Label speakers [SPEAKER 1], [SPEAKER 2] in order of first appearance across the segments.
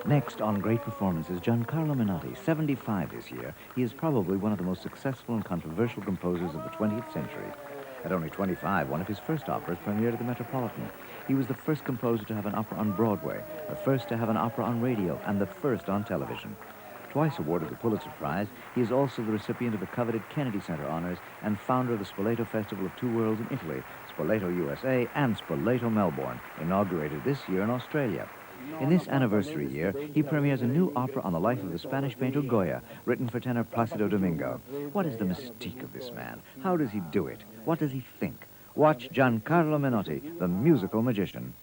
[SPEAKER 1] Next on Great Performances, Gian Carlo Menotti, 75 this year. He is probably one of the most successful and controversial composers of the 20th century. At only 25, one of his first operas premiered at the Metropolitan. He was the first composer to have an opera on Broadway, the first to have an opera on radio, and the first on television. Twice awarded the Pulitzer Prize, he is also the recipient of the coveted Kennedy Center honors and founder of the Spoleto Festival of Two Worlds in Italy, Spoleto USA, and Spoleto Melbourne, inaugurated this year in Australia. In this anniversary year, he premieres a new opera on the life of the Spanish painter Goya, written for tenor Placido Domingo. What is the mystique of this man? How does he do it? What does he think? Watch Gian Carlo Menotti, the musical magician.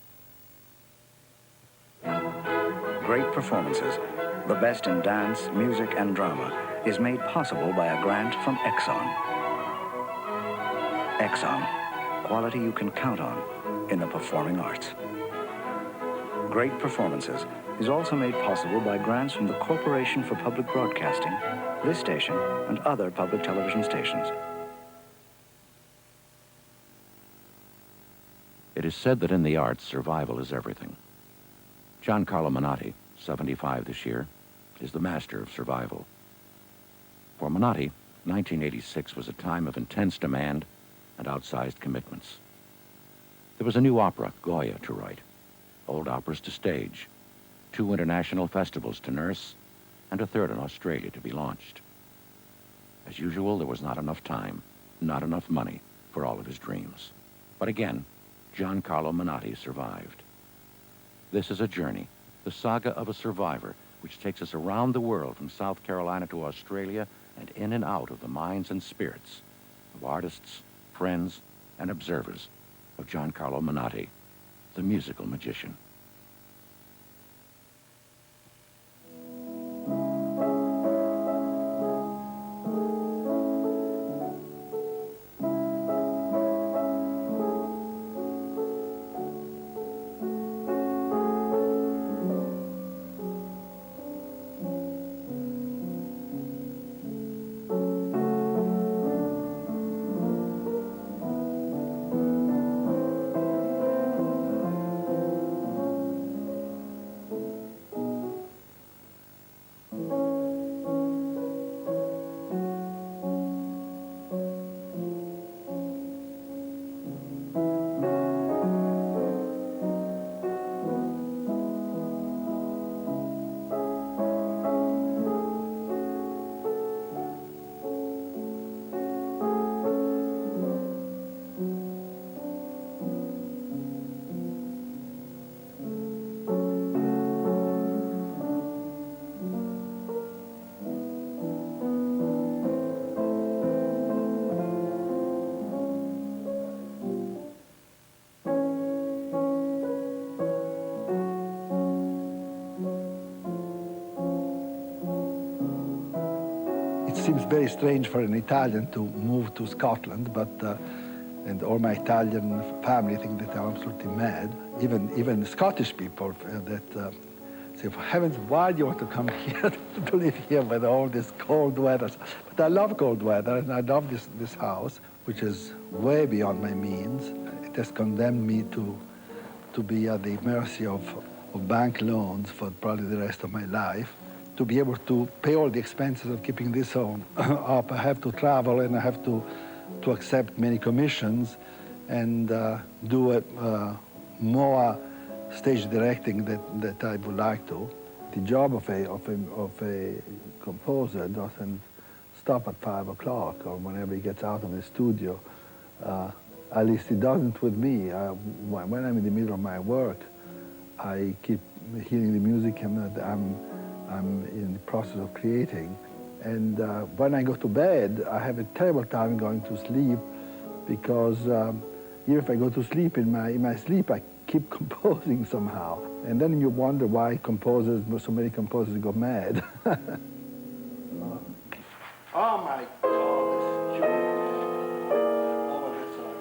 [SPEAKER 2] Great Performances, the best in dance, music, and drama, is made possible by a grant from Exxon. Exxon, quality you can count on in the performing arts. Great Performances is also made possible by grants from the Corporation for Public Broadcasting, this station, and other public television stations.
[SPEAKER 3] It is said that in the arts, survival is everything. Gian Carlo Menotti, 75 this year, is the master of survival. For Menotti, 1986 was a time of intense demand and outsized commitments. There was a new opera, Goya, to write, old operas to stage, 2 international festivals to nurse, and a third in Australia to be launched. As usual, there was not enough time, not enough money for all of his dreams. But again, Gian Carlo Menotti survived. This is a journey, the saga of a survivor, which takes us around the world from South Carolina to Australia and in and out of the minds and spirits of artists, friends, and observers of Gian Carlo Menotti, the musical magician.
[SPEAKER 4] It seems very strange for an Italian to move to Scotland, but and all my Italian family think that I'm absolutely mad. Even Scottish people that say, for heavens, why do you want to come here to live here with all this cold weather? But I love cold weather, and I love this house, which is way beyond my means. It has condemned me to be at the mercy of bank loans for probably the rest of my life. To be able to pay all the expenses of keeping this home up, I have to travel and I have to accept many commissions and do more stage directing that I would like to. The job of a composer doesn't stop at 5 o'clock or whenever he gets out of the studio. At least it doesn't with me. When I'm in the middle of my work, I keep hearing the music and I'm in the process of creating. And when I go to bed, I have a terrible time going to sleep because even if I go to sleep, in my sleep, I keep composing somehow. And then you wonder why so many composers go mad. Oh my God, this joke. Oh, that's all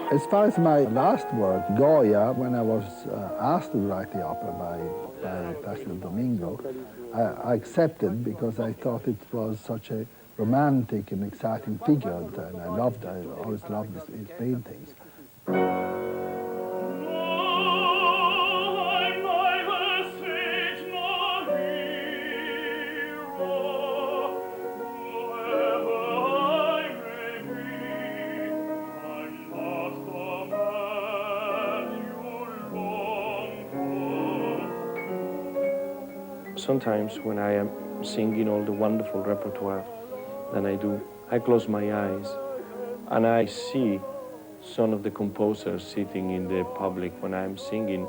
[SPEAKER 4] As far as my last work, Goya, when I was asked to write the opera by Placido Domingo, I accepted because I thought it was such a romantic and exciting figure, and I always loved his paintings.
[SPEAKER 5] Sometimes when I am singing all the wonderful repertoire that I do, I close my eyes and I see some of the composers sitting in the public when I'm singing,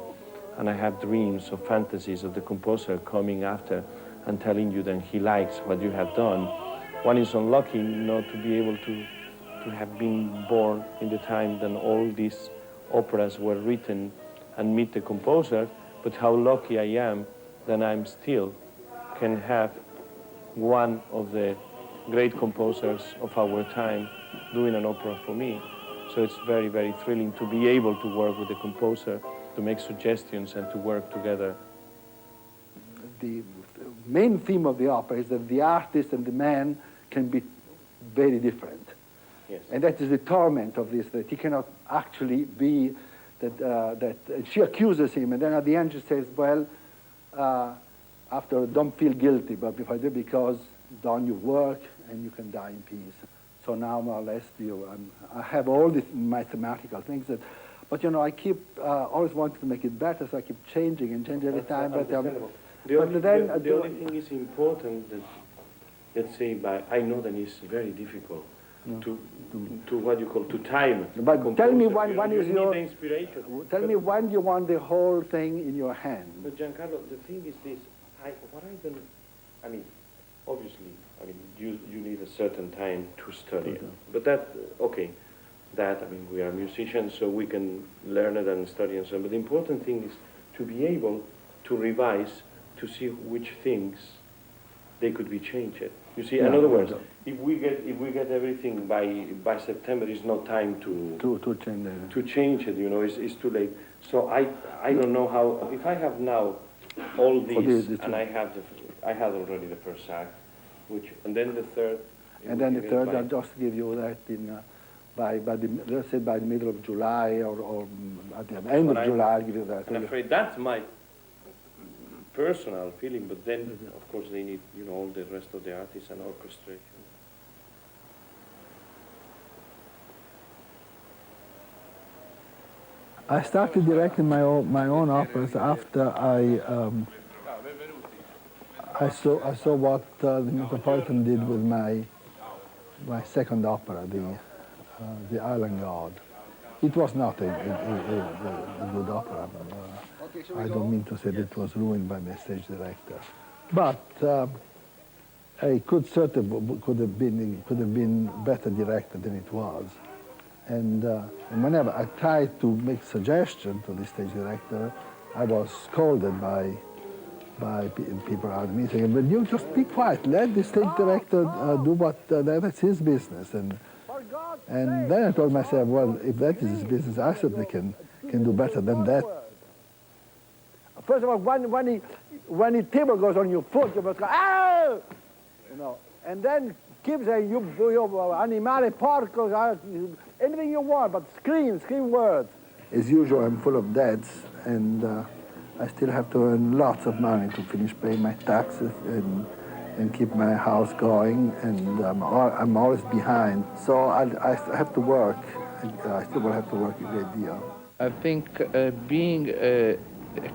[SPEAKER 5] and I have dreams or fantasies of the composer coming after and telling you that he likes what you have done. One is unlucky not to be able to have been born in the time that all these operas were written and meet the composer, but how lucky I am that I'm still can have one of the great composers of our time doing an opera for me. So it's very, very thrilling to be able to work with the composer, to make suggestions and to work together.
[SPEAKER 4] The main theme of the opera is that the artist and the man can be very different.
[SPEAKER 5] Yes.
[SPEAKER 4] And that is the torment of this, that he cannot actually be, that she accuses him, and then at the end she says, well, after, don't feel guilty, but because done your work and you can die in peace. So now more or less I have all these mathematical things that, but you know, I keep always wanting to make it better, so I keep changing and changing every time. But
[SPEAKER 5] the only thing is important that, let's say, I know that it's very difficult to what you call to time.
[SPEAKER 4] But tell me when
[SPEAKER 5] you
[SPEAKER 4] is
[SPEAKER 5] need
[SPEAKER 4] your
[SPEAKER 5] the inspiration.
[SPEAKER 4] Tell me when you want the whole thing in your hand.
[SPEAKER 5] But Giancarlo, the thing is this: obviously, you need a certain time to study it. But we are musicians, so we can learn it and study and so on. But the important thing is to be able to revise, to see which things they could be changed. You see, in other words, if we get everything by September, it's no time to change it. You know, it's too late. So I don't know how. If I have now all these, and I had already the first act, and then the third.
[SPEAKER 4] And then the third, I'll just give you that in let's say by the middle of July or at the end of July, I'll give you that.
[SPEAKER 5] I'm afraid that's my personal feeling, but then, of course, they need, all the rest of the artists and orchestration.
[SPEAKER 4] I started directing my own operas after I saw what the Metropolitan did with my second opera, the Island God. It was not a good opera. I don't mean to say that it was ruined by my stage director, but it could have been better directed than it was. And whenever I tried to make suggestions to the stage director, I was scolded by people around me saying, "But you just be quiet. Let the stage director do that's his business." And then I told myself, well, if that is his business, I certainly can do better than that. First of all, when the table goes on your foot, you must go, "Ah!" And then keep saying, "You animale porco," anything you want, but scream words. As usual, I'm full of debts, and I still have to earn lots of money to finish paying my taxes and keep my house going, and I'm always behind. So I have to work. I still will have to work a great deal.
[SPEAKER 6] I think being a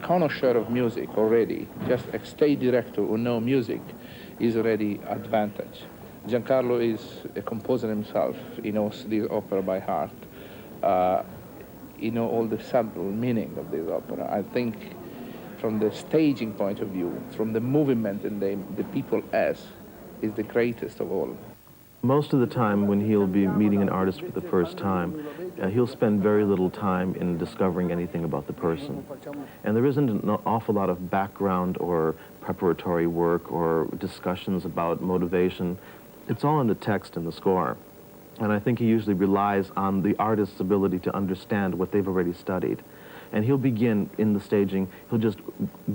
[SPEAKER 6] connoisseur of music already, just a stage director who knows music, is already advantage. Giancarlo is a composer himself. He knows this opera by heart. He knows all the subtle meaning of this opera. I think from the staging point of view, from the movement and the people as, is the greatest of all.
[SPEAKER 7] Most of the time when he'll be meeting an artist for the first time, he'll spend very little time in discovering anything about the person. And there isn't an awful lot of background or preparatory work or discussions about motivation. It's all in the text and the score. And I think he usually relies on the artist's ability to understand what they've already studied. And he'll begin in the staging, he'll just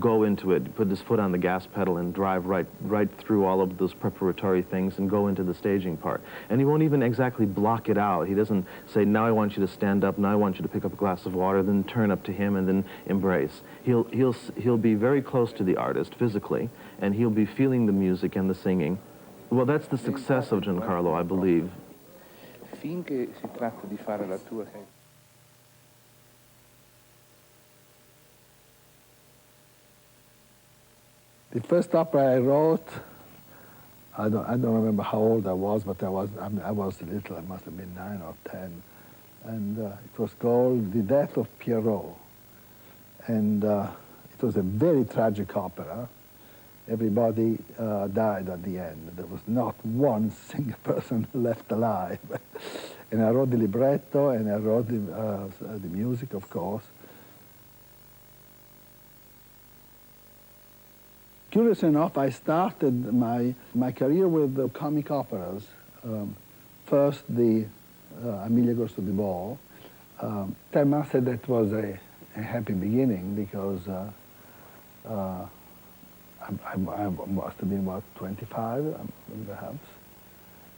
[SPEAKER 7] go into it, put his foot on the gas pedal and drive right through all of those preparatory things and go into the staging part. And he won't even exactly block it out. He doesn't say, now I want you to stand up, now I want you to pick up a glass of water, then turn up to him and then embrace. He'll be very close to the artist physically, and he'll be feeling the music and the singing. Well, that's the success of Gian Carlo, I believe.
[SPEAKER 6] Finché si tratta di fare la tua.
[SPEAKER 4] The first opera I wrote, I don't remember how old I was, but I was little. I must have been 9 or 10, and it was called The Death of Pierrot, and it was a very tragic opera. Everybody died at the end. There was not one single person left alive. And I wrote the libretto, and I wrote the music, of course. Curious enough, I started my career with the comic operas. First, the Amelia Goes to the Ball. I must say that was a happy beginning, because I must have been about 25, perhaps.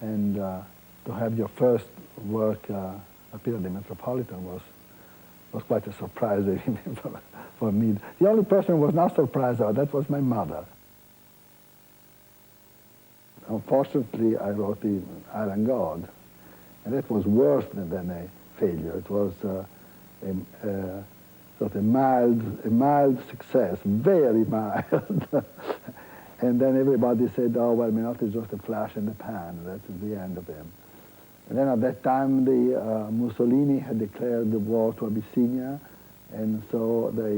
[SPEAKER 4] And to have your first work appear at the Metropolitan was quite a surprise for me. The only person who was not surprised about that was my mother. Unfortunately, I wrote the Iron God, and that was worse than a failure. It was sort of a mild success, very mild. And then everybody said, oh, well, Menotti is just a flash in the pan. That's the end of him. And then at that time, the Mussolini had declared the war to Abyssinia, and so there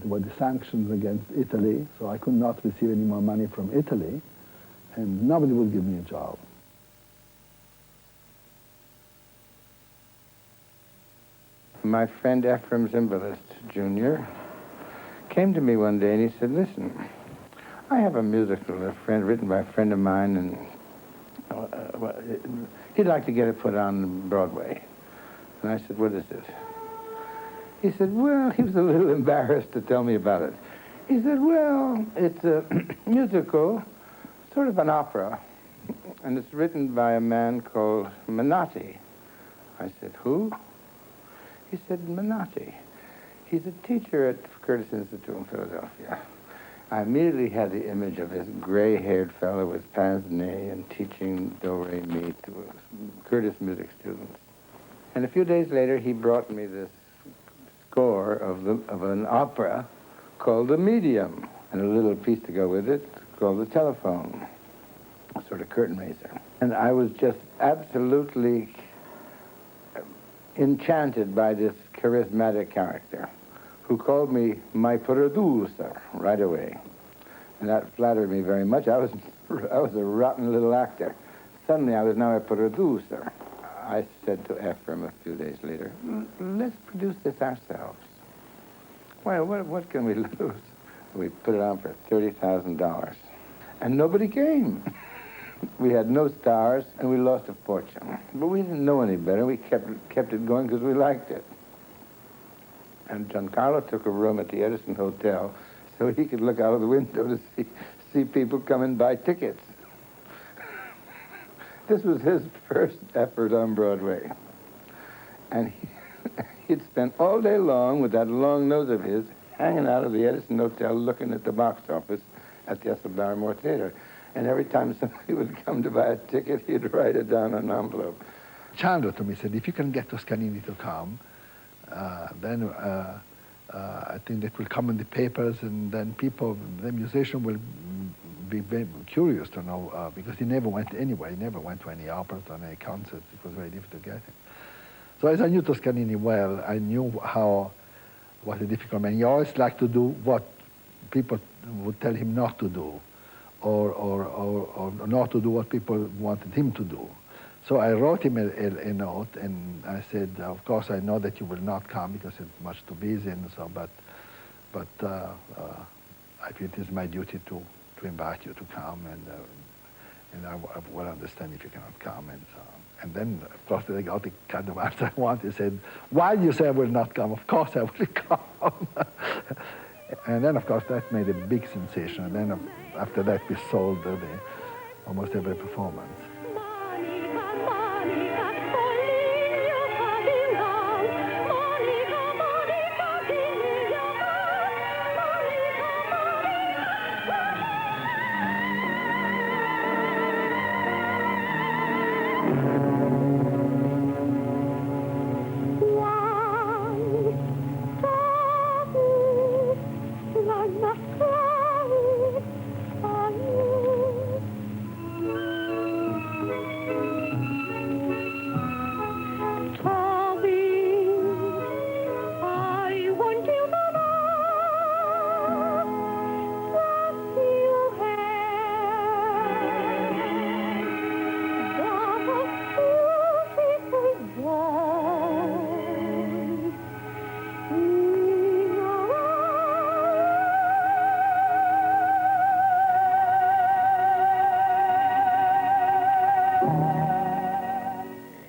[SPEAKER 4] were the sanctions against Italy, so I could not receive any more money from Italy, and nobody would give me a job.
[SPEAKER 8] My friend Ephraim Zimbalist, Jr., came to me one day and he said, listen, I have a musical written by a friend of mine, and he'd like to get it put on Broadway. And I said, what is it? He said, well, he was a little embarrassed to tell me about it. He said, well, it's a musical, sort of an opera, and it's written by a man called Menotti. I said, who? He said, Menotti. He's a teacher at Curtis Institute in Philadelphia. I immediately had the image of this gray-haired fellow with pince-nez and teaching do-re-mi to Curtis music students. And a few days later, he brought me this score of an opera called The Medium, and a little piece to go with it called The Telephone, a sort of curtain raiser. And I was just absolutely enchanted by this charismatic character, who called me my producer right away. And that flattered me very much. I was a rotten little actor. Suddenly I was now a producer. I said to Ephraim a few days later, let's produce this ourselves. Well, what can we lose? We put it on for $30,000. And nobody came. We had no stars, and we lost a fortune. But we didn't know any better. We kept it going because we liked it. And Gian Carlo took a room at the Edison Hotel so he could look out of the window to see people come and buy tickets. This was his first effort on Broadway. And he'd spent all day long with that long nose of his hanging out of the Edison Hotel looking at the box office at the Ethel Barrymore Theater. And every time somebody would come to buy a ticket, he'd write it down on an envelope.
[SPEAKER 4] Chandra to me said, if you can get Toscanini to come, then I think that will come in the papers, and then the musician will be very curious to know, because he never went anywhere. He never went to any operas or any concerts. It was very difficult to get him. So as I knew Toscanini well, I knew what a difficult man. He always liked to do what people would tell him not to do, or not to do what people wanted him to do. So I wrote him a note, and I said, of course, I know that you will not come because it's much too busy, and so, but I feel it is my duty to invite you to come, and I will understand if you cannot come, and so on. And then, of course, I got the kind of answer I wanted. He said, why do you say I will not come? Of course I will come. And then, of course, that made a big sensation. And then after that, we sold almost every performance.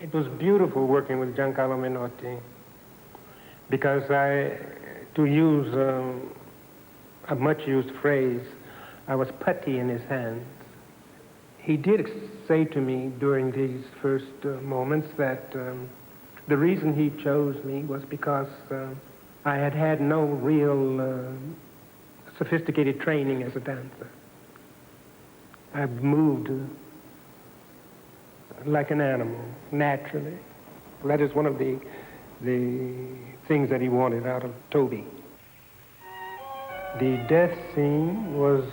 [SPEAKER 9] It was beautiful working with Gian Carlo Menotti because to use a much-used phrase, I was putty in his hands. He did say to me during these first moments that the reason he chose me was because I had had no real sophisticated training as a dancer. I moved like an animal, naturally. That is one of the things that he wanted out of Toby. The death scene was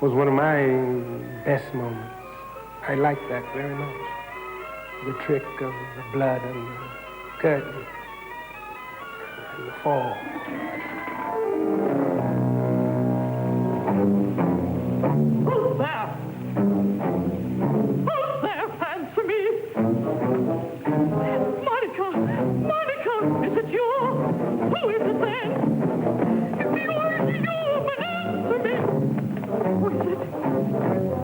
[SPEAKER 9] one of my best moments. I liked that very much. The trick of the blood and the curtain and the fall.
[SPEAKER 10] Who's there? Who's there? Answer me! Monica! Monica! Is it you? Who is it then? If you are you, but answer me! Who is it?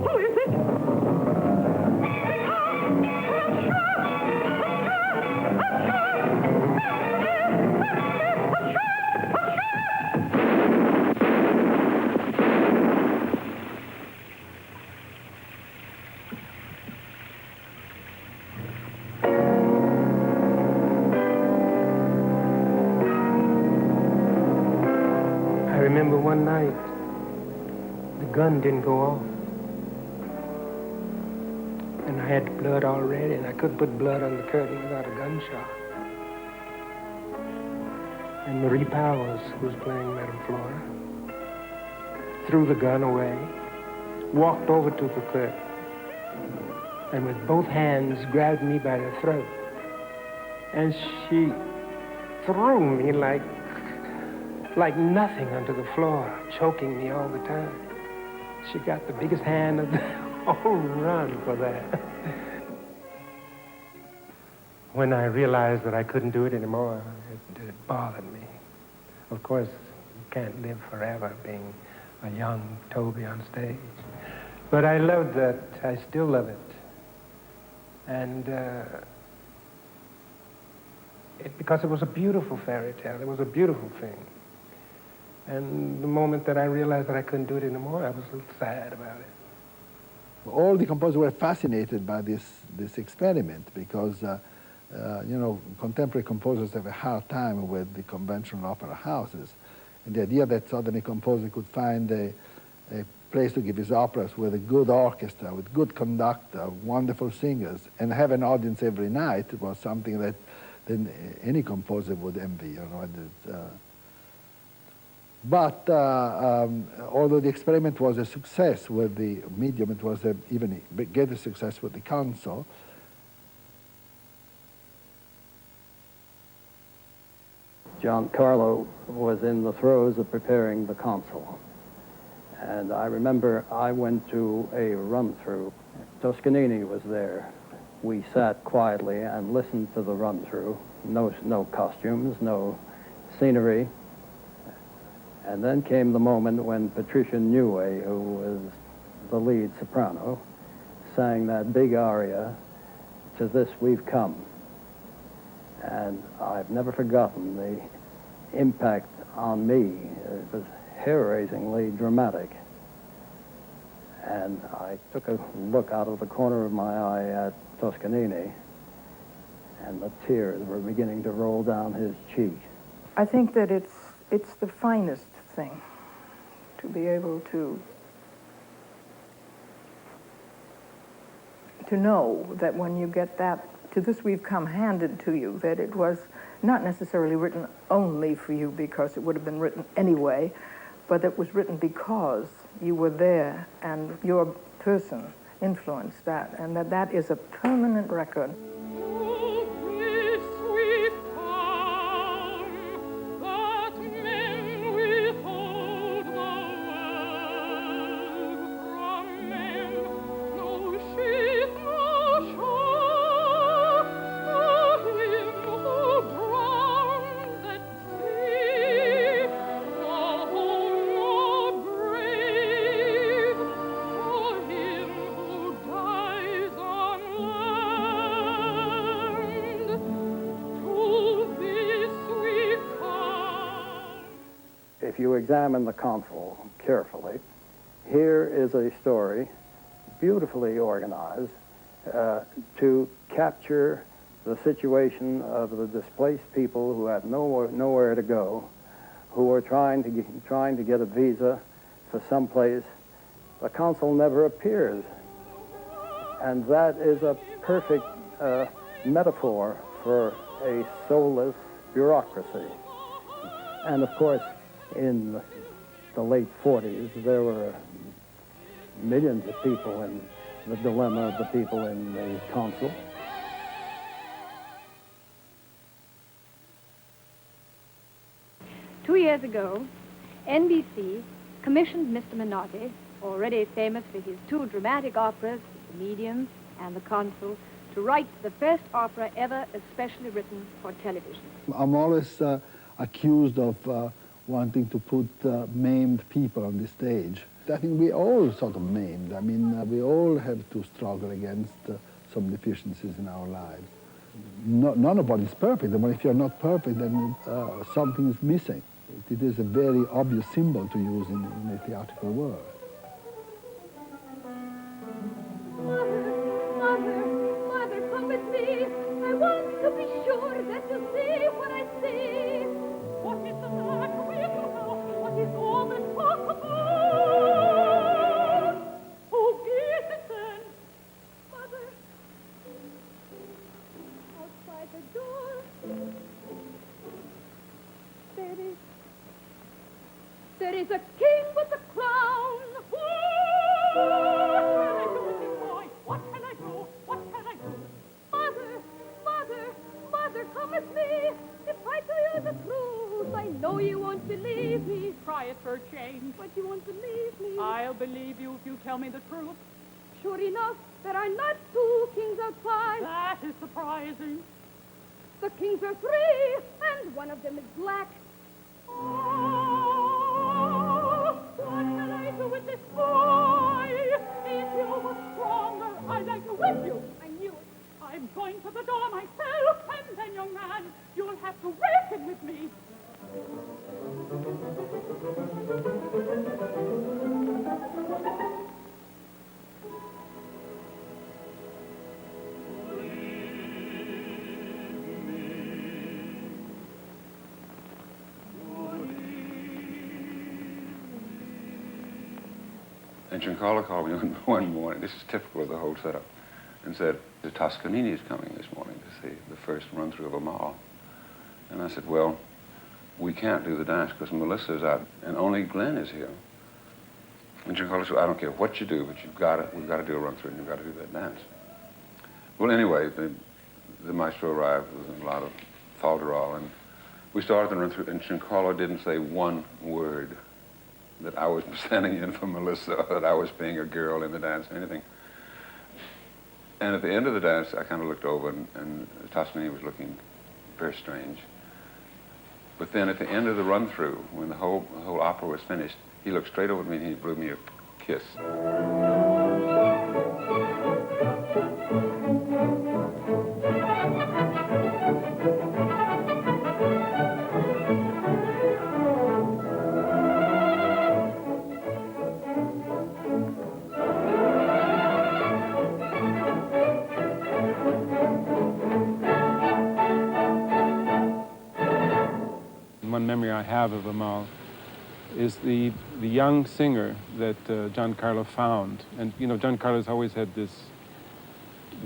[SPEAKER 10] Who is it?
[SPEAKER 9] I remember one night, the gun didn't go off. And I had blood already, and I couldn't put blood on the curtain without a gunshot. And Marie Powers, who was playing Madame Flora, threw the gun away, walked over to the curtain, and with both hands grabbed me by the throat. And she threw me like nothing onto the floor, choking me all the time. She got the biggest hand of the whole run for that. When I realized that I couldn't do it anymore, it bothered me. Of course, you can't live forever being a young Toby on stage. But I loved that. I still love it. And because it was a beautiful fairy tale. It was a beautiful thing. And the moment that I realized that I couldn't do it anymore, I was a little sad about it.
[SPEAKER 4] All the composers were fascinated by this experiment because, you know, contemporary composers have a hard time with the conventional opera houses. And the idea that suddenly a composer could find a place to give his operas with a good orchestra, with good conductor, wonderful singers, and have an audience every night was something that then any composer would envy, you know. But although the experiment was a success with the medium, it was even a greater success with the console.
[SPEAKER 11] Gian Carlo was in the throes of preparing the console. And I remember I went to a run-through. Toscanini was there. We sat quietly and listened to the run-through. No costumes, no scenery. And then came the moment when Patricia Neway, who was the lead soprano, sang that big aria, To This We've Come. And I've never forgotten the impact on me. It was hair-raisingly dramatic. And I took a look out of the corner of my eye at Toscanini, and the tears were beginning to roll down his cheek.
[SPEAKER 12] I think that it's the finest thing to be able to know that when you get that To This We've Come handed to you, that it was not necessarily written only for you because it would have been written anyway, but it was written because you were there and your person influenced that, and that is a permanent record.
[SPEAKER 11] If you examine the console carefully, here is a story beautifully organized to capture the situation of the displaced people who had nowhere to go, who were trying to get a visa for someplace. The consul never appears, and that is a perfect metaphor for a soulless bureaucracy. And of course, in the late 40s, there were millions of people in the dilemma of the people in the consul.
[SPEAKER 13] Two years ago, NBC commissioned Mr. Menotti, already famous for his two dramatic operas, The Medium and The Consul, to write the first opera ever especially written for television.
[SPEAKER 4] I'm always accused of wanting to put maimed people on the stage. I think we all sort of maimed. I mean, we all have to struggle against some deficiencies in our lives. Nobody's perfect, but if you're not perfect, then something is missing. It is a very obvious symbol to use in the theatrical world.
[SPEAKER 10] Mother, come with me. I want to be sure that you see what I see. What is the matter with you now? What is all this talk about? Oh, get it then. Mother, outside the door, there is a king with a crown. What can I do? What can I do? Mother, come with me. If I tell you the truth, I know you won't believe me.
[SPEAKER 14] Try it for a change.
[SPEAKER 10] But you won't believe me.
[SPEAKER 14] I'll believe you if you tell me the truth.
[SPEAKER 10] Sure enough, there are not two kings outside.
[SPEAKER 14] That is surprising.
[SPEAKER 10] The kings are three, and one of them is black. Oh, what can I do with this boy?
[SPEAKER 14] If you were stronger, I'd like to whip you.
[SPEAKER 10] I knew it.
[SPEAKER 14] I'm going to the door myself, and then, young man, you'll have to reckon with me.
[SPEAKER 15] And Gian Carlo called me one morning, this is typical of the whole setup, and said, the Toscanini is coming this morning to see the first run-through of Amal. And I said, well, we can't do the dance because Melissa's out and only Glenn is here. And Gian Carlo said, I don't care what you do, but we've got to do a run-through and you've got to do that dance. Well, anyway, the maestro arrived with a lot of falderall, and we started the run-through, and Gian Carlo didn't say one word that I was standing in for Melissa, or that I was being a girl in the dance, or anything. And at the end of the dance, I kind of looked over, and Toscanini was looking very strange. But then at the end of the run-through, when the whole opera was finished, he looked straight over at me and he blew me a kiss.
[SPEAKER 16] one memory I have of Amal is the young singer that Gian Carlo found. And, you know, Gian Carlo's always had this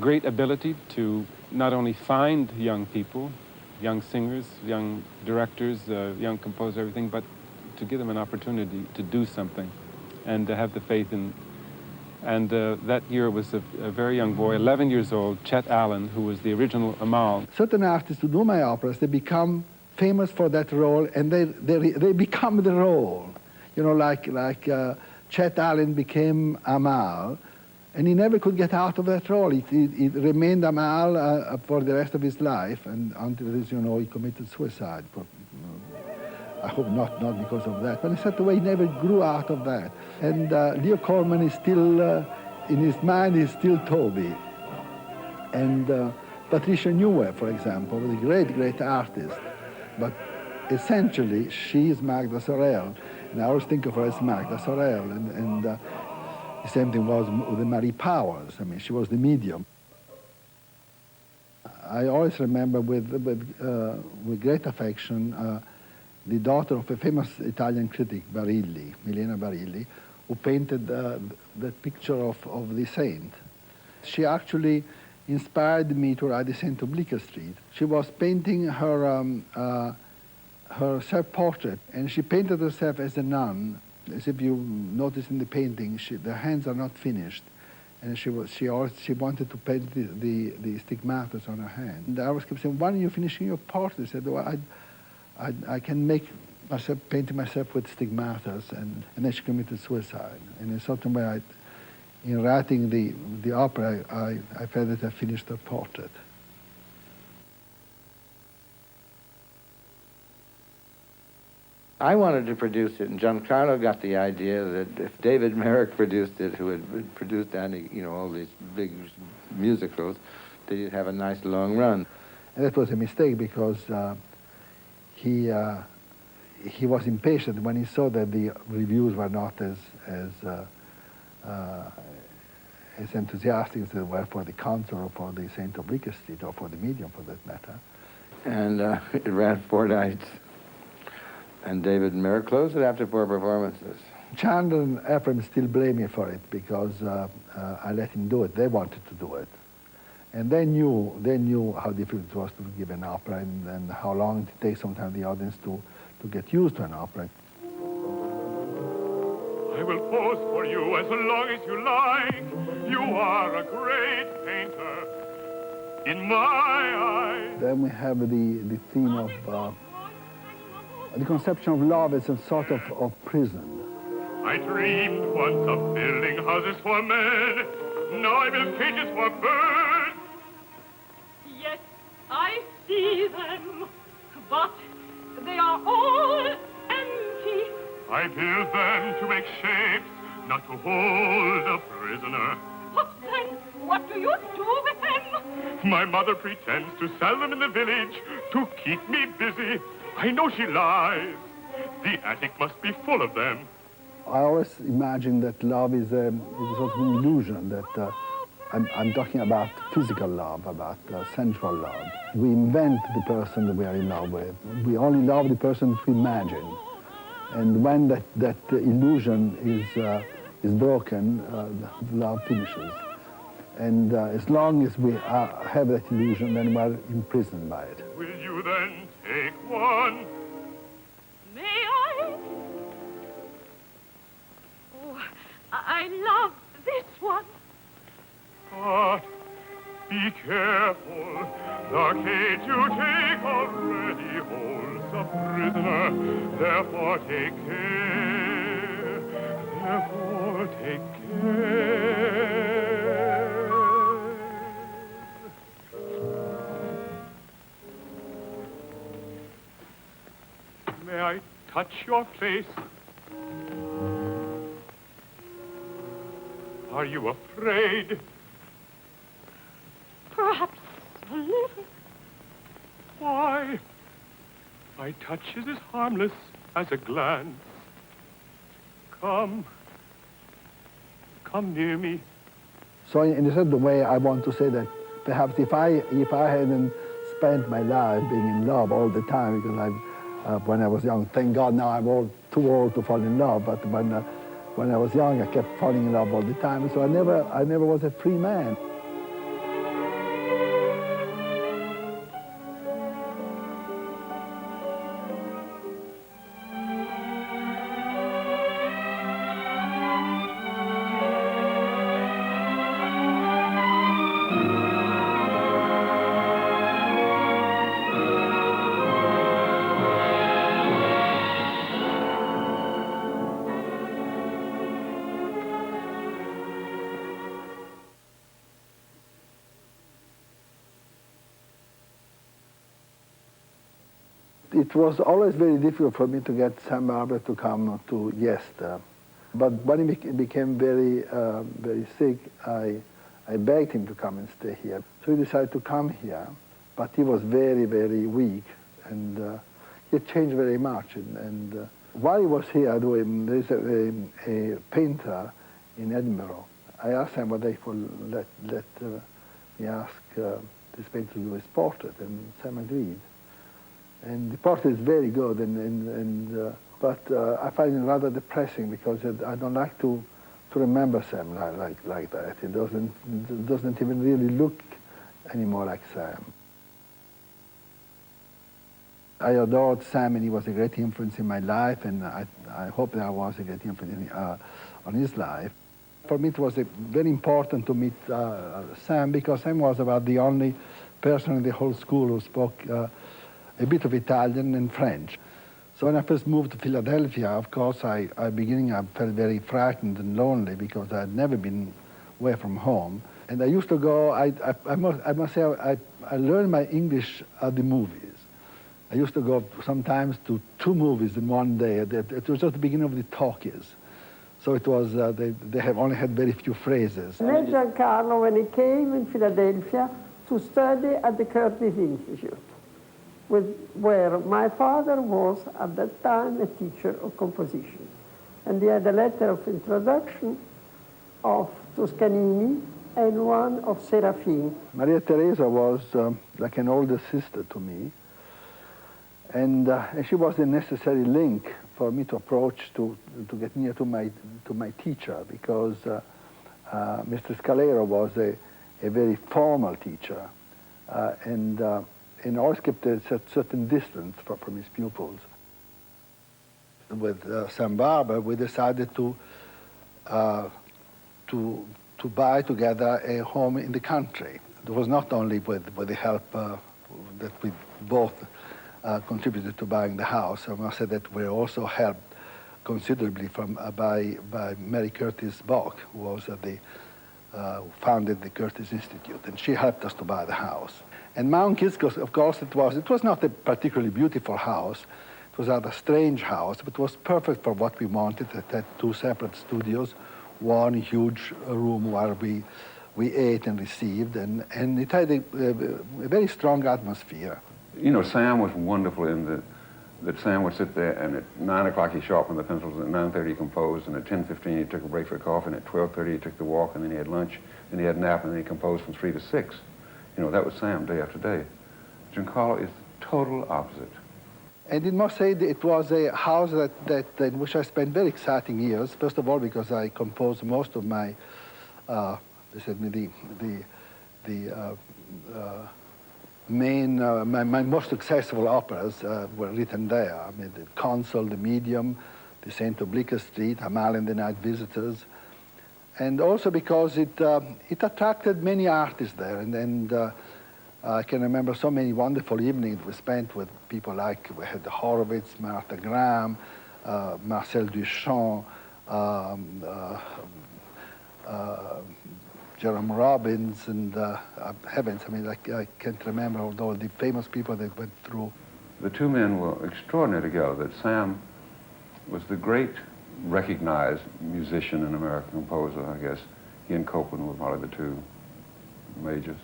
[SPEAKER 16] great ability to not only find young people, young singers, young directors, young composers, everything, but to give them an opportunity to do something and to have the faith in. And that year was a very young boy, 11 years old, Chet Allen, who was the original Amal.
[SPEAKER 4] Certain artists who do my operas, they become famous for that role, and they become the role. You know, like Chet Allen became Amal, and he never could get out of that role. He remained Amal for the rest of his life, and until, as you know, he committed suicide. I hope not because of that. But in such a way, he never grew out of that. And Leo Coleman is still, in his mind, is still Toby. And Patricia Neway, for example, was a great, great artist. But essentially, she is Magda Sorel. And I always think of her as Magda Sorel. And the same thing was with Marie Powers. I mean, she was the medium. I always remember with great affection the daughter of a famous Italian critic, Barilli, Milena Barilli, who painted that picture of the saint. She actually inspired me to write the Saint of Bleecker Street. She was painting her self-portrait, and she painted herself as a nun. As if you notice in the painting, the hands are not finished, and she wanted to paint the stigmatas on her hand. And I was kept saying, "When are you finishing your portrait?" She said, "Well, I can make myself, painting myself with stigmatas," and then she committed suicide. And in a certain way, in writing the opera, I felt that I finished her portrait.
[SPEAKER 8] I wanted to produce it, and Gian Carlo got the idea that if David Merrick produced it, who had produced all these big musicals, that he'd have a nice long run.
[SPEAKER 4] And that was a mistake because he was impatient when he saw that the reviews were not as enthusiastic as they were for the concert or for the Saint of Bleecker Street or for the medium, for that matter.
[SPEAKER 8] And it ran 4 nights. And David Merrick closed it after 4 performances.
[SPEAKER 4] Chandler and Ephraim still blame me for it because I let him do it. They wanted to do it. And they knew how difficult it was to give an opera and how long it takes sometimes the audience to get used to an opera.
[SPEAKER 10] I will pose for you as long as you like. You are a great painter in my eyes.
[SPEAKER 4] Then we have the theme of the conception of love as a sort of prison.
[SPEAKER 10] I dreamed once of building houses for men. Now I build cages for birds.
[SPEAKER 14] Yes, I see them, but they are all empty.
[SPEAKER 10] I build them to make shapes, not to hold a prisoner.
[SPEAKER 14] But then, what do you do with them?
[SPEAKER 10] My mother pretends to sell them in the village to keep me busy. I know she lies. The attic must be full of them.
[SPEAKER 4] I always imagine that love is a sort of illusion, that I'm talking about physical love, about sensual love. We invent the person that we are in love with. We only love the person we imagine. And when that illusion is broken, love finishes. And as long as we have that illusion, then we're imprisoned by it.
[SPEAKER 10] Will you then take one?
[SPEAKER 14] May I? Oh, I love this one.
[SPEAKER 10] But be careful. The cage you take already holds a prisoner. Therefore take care. Therefore take care. May I touch your face? Are you afraid?
[SPEAKER 14] Perhaps a little.
[SPEAKER 10] Why? My touch is as harmless as a glance. Come. Come near me.
[SPEAKER 4] So in a certain way, I want to say that perhaps if I hadn't spent my life being in love all the time, because when I was young. Thank God now I'm too old to fall in love, but when I was young, I kept falling in love all the time, so I never was a free man. It was always very difficult for me to get Sam Barber to come to Yesta. But when he became very sick, I begged him to come and stay here. So he decided to come here, but he was very, very weak, and he had changed very much. And while he was here, there is a painter in Edinburgh. I asked him whether he would let me ask this painter to do his portrait, and Sam agreed. And the portrait is very good, but I find it rather depressing because I don't like to remember Sam like that. It doesn't even really look anymore like Sam. I adored Sam, and he was a great influence in my life, and I hope that I was a great influence on his life. For me, it was very important to meet Sam, because Sam was about the only person in the whole school who spoke a bit of Italian and French. So when I first moved to Philadelphia, of course, I felt very frightened and lonely because I had never been away from home. And I used to go, I must say, I learned my English at the movies. I used to go sometimes to 2 movies in one day. It was just the beginning of the talkies. So it was, they have only had very few phrases.
[SPEAKER 17] I met Gian Carlo when he came in Philadelphia to study at the Curtis Institute, where my father was at that time a teacher of composition. And he had a letter of introduction of Toscanini and one of Serafin.
[SPEAKER 4] Maria Teresa was like an older sister to me, and she was the necessary link for me to approach to get near to my teacher, because Mr. Scalero was a very formal teacher, and always kept a certain distance from his pupils. With Sam Barber, we decided to buy together a home in the country. It was not only with the help that we both contributed to buying the house. I must say that we also helped considerably by Mary Curtis Bach, who was who founded the Curtis Institute, and she helped us to buy the house. And Mount Kisco, of course, it was not a particularly beautiful house. It was a rather strange house, but it was perfect for what we wanted. It had 2 separate studios, one huge room where we ate and received, and it had a very strong atmosphere.
[SPEAKER 15] You know, Sam was wonderful in that Sam would sit there, and at 9 o'clock he sharpened the pencils, and at 9:30 he composed, and at 10:15 he took a break for coffee, and at 12:30 he took the walk, and then he had lunch, and he had a nap, and then he composed from 3 to 6. You know, that was Sam day after day. Gian Carlo is the total opposite.
[SPEAKER 4] And I must say that it was a house in which I spent very exciting years. First of all, because I composed most of my, my most successful operas were written there. I mean, the Consul, the Medium, the St. Oblique Street, Amal and the Night Visitors. And also because it attracted many artists there, and I can remember so many wonderful evenings we spent with people like, we had Horowitz, Martha Graham, Marcel Duchamp, Jerome Robbins, and heavens, I mean, I can't remember all the famous people that went through.
[SPEAKER 15] The 2 men were extraordinary together. That Sam was the great recognized musician and American composer, I guess. He and Copland were probably the 2 majors.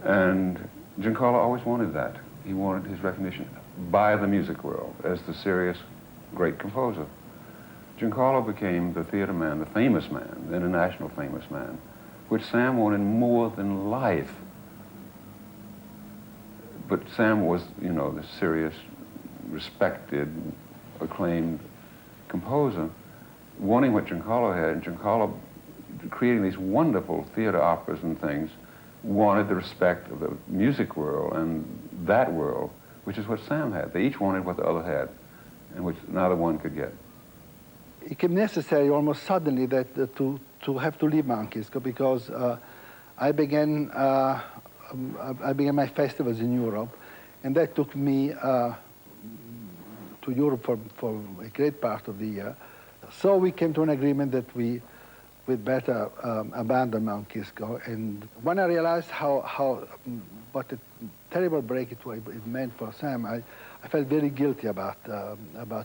[SPEAKER 15] And Gian Carlo always wanted that. He wanted his recognition by the music world as the serious, great composer. Gian Carlo became the theater man, the famous man, the international famous man, which Sam wanted more than life. But Sam was, you know, the serious respected, acclaimed composer, wanting what Giancarlo had, and Giancarlo creating these wonderful theater operas and things, wanted the respect of the music world and that world, which is what Sam had. They each wanted what the other had, and which neither one could get.
[SPEAKER 4] It became necessary almost suddenly that to have to leave Monkeys, because I began my festivals in Europe, and that took me to Europe for a great part of the year. So we came to an agreement that we'd better abandon Monkeys. And when I realized what a terrible break it meant for Sam, I felt very guilty about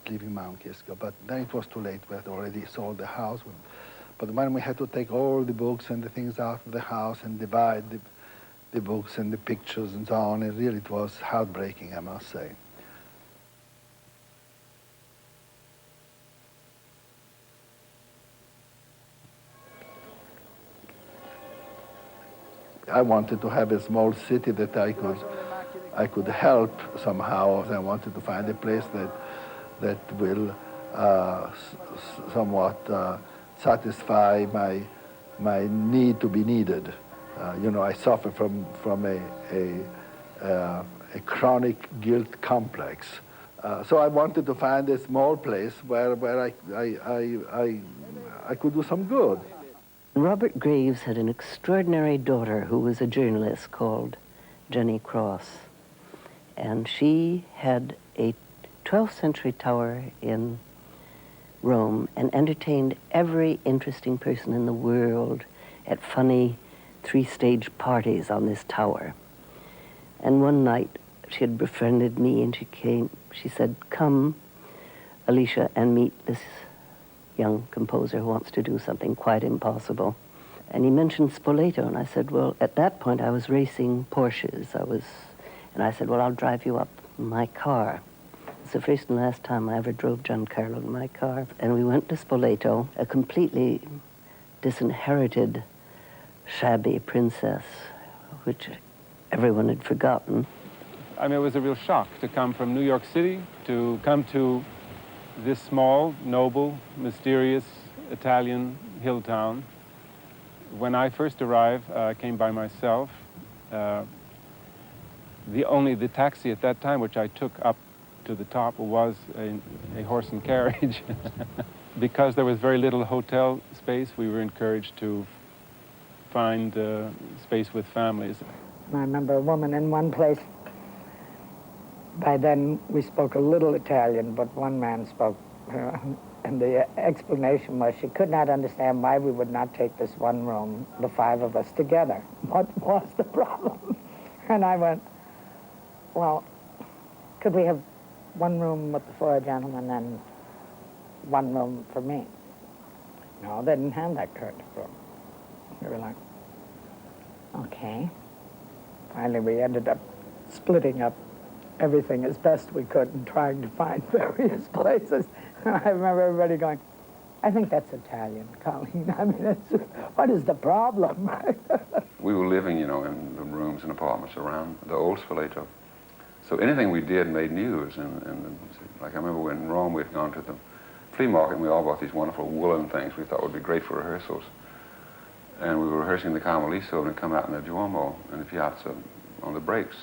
[SPEAKER 4] leaving Monkeys. But then it was too late. We had already sold the house. But when we had to take all the books and the things out of the house and divide the books and the pictures and so on, it was heartbreaking, I must say. I wanted to have a small city that I could help somehow. I wanted to find a place that will somewhat satisfy my need to be needed. You know, I suffer from a chronic guilt complex. So I wanted to find a small place where I could do some good.
[SPEAKER 18] Robert Graves had an extraordinary daughter who was a journalist called Jenny Cross. And she had a 12th century tower in Rome and entertained every interesting person in the world at funny 3-stage parties on this tower. And one night she had befriended me and she said, "Come, Alicia, and meet this young composer who wants to do something quite impossible." And he mentioned Spoleto, and I said, well, at that point I was racing Porsches. And I said, well, I'll drive you up in my car. It's the first and last time I ever drove Giancarlo in my car. And we went to Spoleto, a completely disinherited, shabby princess, which everyone had forgotten.
[SPEAKER 16] I mean, it was a real shock to come from New York City, to come to this small, noble, mysterious Italian hill town. When I first arrived, I came by myself. The taxi at that time, which I took up to the top, was a horse and carriage. Because there was very little hotel space, we were encouraged to find space with families.
[SPEAKER 19] I remember a woman in one place. By then, we spoke a little Italian, but one man spoke, and the explanation was she could not understand why we would not take this one room, the 5 of us together. What was the problem? And I went, well, could we have one room with the 4 gentlemen and one room for me? No, they didn't have that kind of room. We were like, okay. Finally, we ended up splitting up everything as best we could and trying to find various places. I remember everybody going, I think that's Italian, Colleen. I mean, what is the problem?
[SPEAKER 15] We were living, you know, in the rooms and apartments around the old Spoleto. So anything we did made news. And like I remember when in Rome, we'd gone to the flea market and we all bought these wonderful woolen things we thought would be great for rehearsals. And we were rehearsing the Carmeliso and it'd come out in the Duomo and the Piazza on the breaks.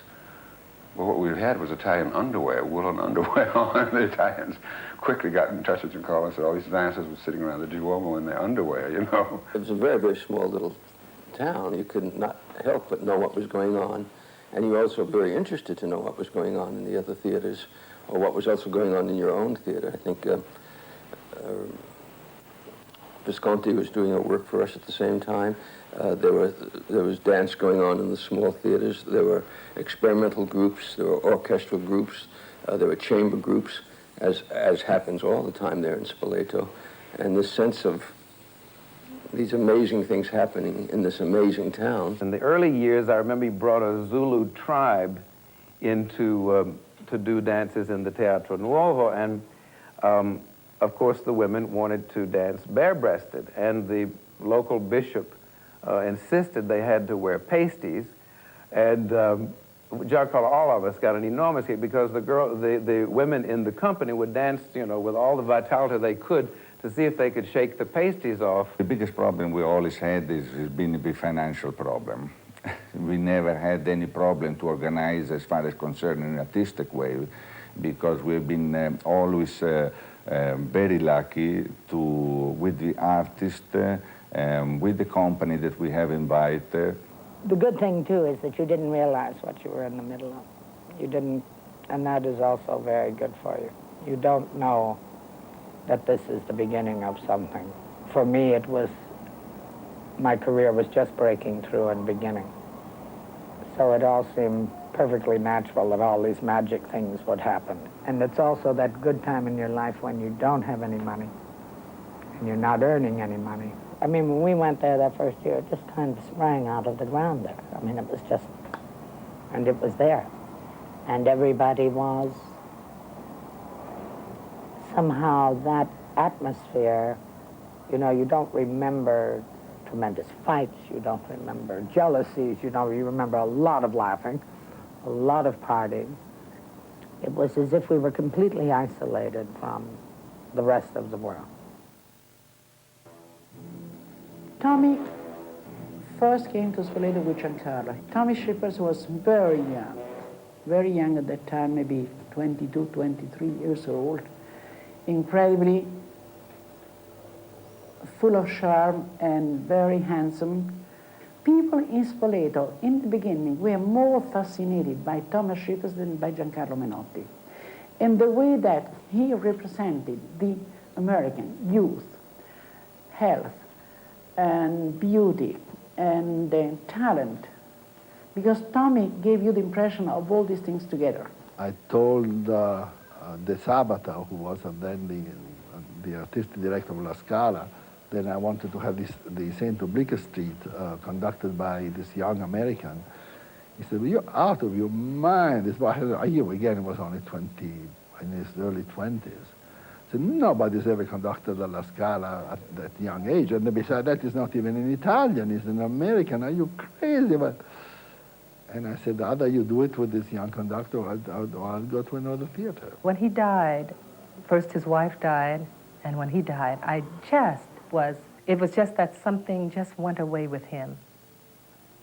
[SPEAKER 15] Well, what we had was Italian underwear, woolen underwear on. The Italians quickly got in touch with Giancarlo and said all these dancers were sitting around the Duomo in their underwear, you know.
[SPEAKER 20] It was a very, very small little town. You could not help but know what was going on. And you were also very interested to know what was going on in the other theaters, or what was also going on in your own theater. I think Visconti was doing a work for us at the same time. There was dance going on in the small theaters. There were experimental groups. There were orchestral groups. There were chamber groups, as happens all the time there in Spoleto. And this sense of these amazing things happening in this amazing town.
[SPEAKER 21] In the early years, I remember he brought a Zulu tribe into to do dances in the Teatro Nuovo, and of course the women wanted to dance bare-breasted, and the local bishop insisted they had to wear pasties, and Gian Carlo, all of us got an enormous kick because the women in the company would dance, you know, with all the vitality they could to see if they could shake the pasties off.
[SPEAKER 1] The biggest problem we always had has been the financial problem. We never had any problem to organize as far as concerned in an artistic way, because we've been always very lucky to, with the artist, with the company that we have invited.
[SPEAKER 19] The good thing, too, is that you didn't realize what you were in the middle of. You didn't, and that is also very good for you. You don't know that this is the beginning of something. For me, it was, my career was just breaking through and beginning. So it all seemed perfectly natural that all these magic things would happen. And it's also that good time in your life when you don't have any money and you're not earning any money. I mean, when we went there that first year, it just kind of sprang out of the ground there. I mean, it was just, and it was there. And everybody was, somehow that atmosphere, you know, you don't remember tremendous fights, you don't remember jealousies, you remember a lot of laughing, a lot of partying. It was as if we were completely isolated from the rest of the world.
[SPEAKER 22] Tommy first came to Spoleto with Gian Carlo. Tommy Shippers was very young at that time, maybe 22, 23 years old, incredibly full of charm and very handsome. People in Spoleto, in the beginning, were more fascinated by Thomas Shippers than by Gian Carlo Menotti. And the way that he represented the American youth, health, and beauty, and talent, because Tommy gave you the impression of all these things together.
[SPEAKER 4] I told De Sabata, who was then the artistic director of La Scala, then I wanted to have the St. Oblique Street conducted by this young American. He said, well, you're out of your mind. This boy, here again, he was only 20, in his early 20s. I said, nobody's ever conducted a La Scala at that young age. And besides that, he's not even an Italian, he's an American. Are you crazy? And I said, either you do it with this young conductor or I'll go to another theater.
[SPEAKER 23] When he died, first his wife died, and when he died, it was just that something just went away with him.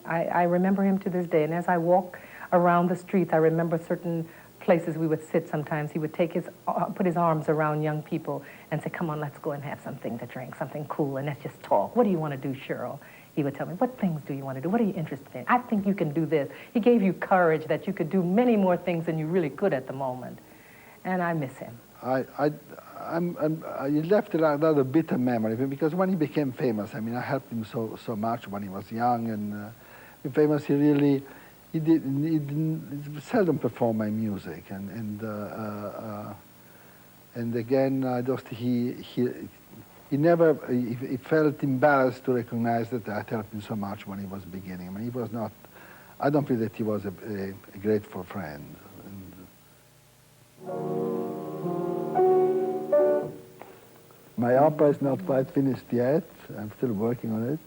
[SPEAKER 23] I remember him to this day, and as I walk around the streets, I remember certain places we would sit sometimes. He would put his arms around young people and say, come on, let's go and have something to drink, something cool, and let's just talk. What do you want to do, Cheryl? He would tell me, what things do you want to do? What are you interested in? I think you can do this. He gave you courage that you could do many more things than you really could at the moment. And I miss him.
[SPEAKER 4] He left a rather bitter memory, because when he became famous, I mean, I helped him so much when he was young and famous. He seldom performed my music, and again, he felt embarrassed to recognize that I helped him so much when he was beginning. I mean, he was not. I don't feel that he was a grateful friend. My opera is not quite finished yet. I'm still working on it.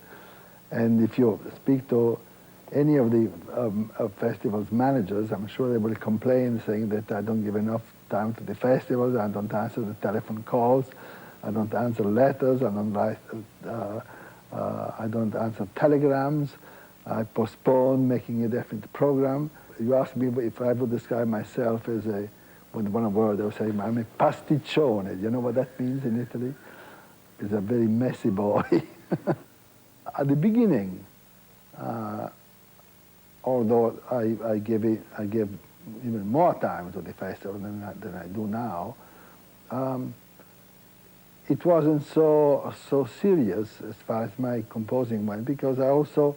[SPEAKER 4] And if you speak to any of the festival's managers, I'm sure they will complain, saying that I don't give enough time to the festivals, I don't answer the telephone calls, I don't answer letters, I don't write, I don't answer telegrams, I postpone making a definite program. You ask me if I would describe myself as with one word, I would say I'm a pasticcione. Do you know what that means in Italy? It's a very messy boy. At the beginning, although I gave even more time to the festival than I do now, it wasn't so serious as far as my composing went, because I also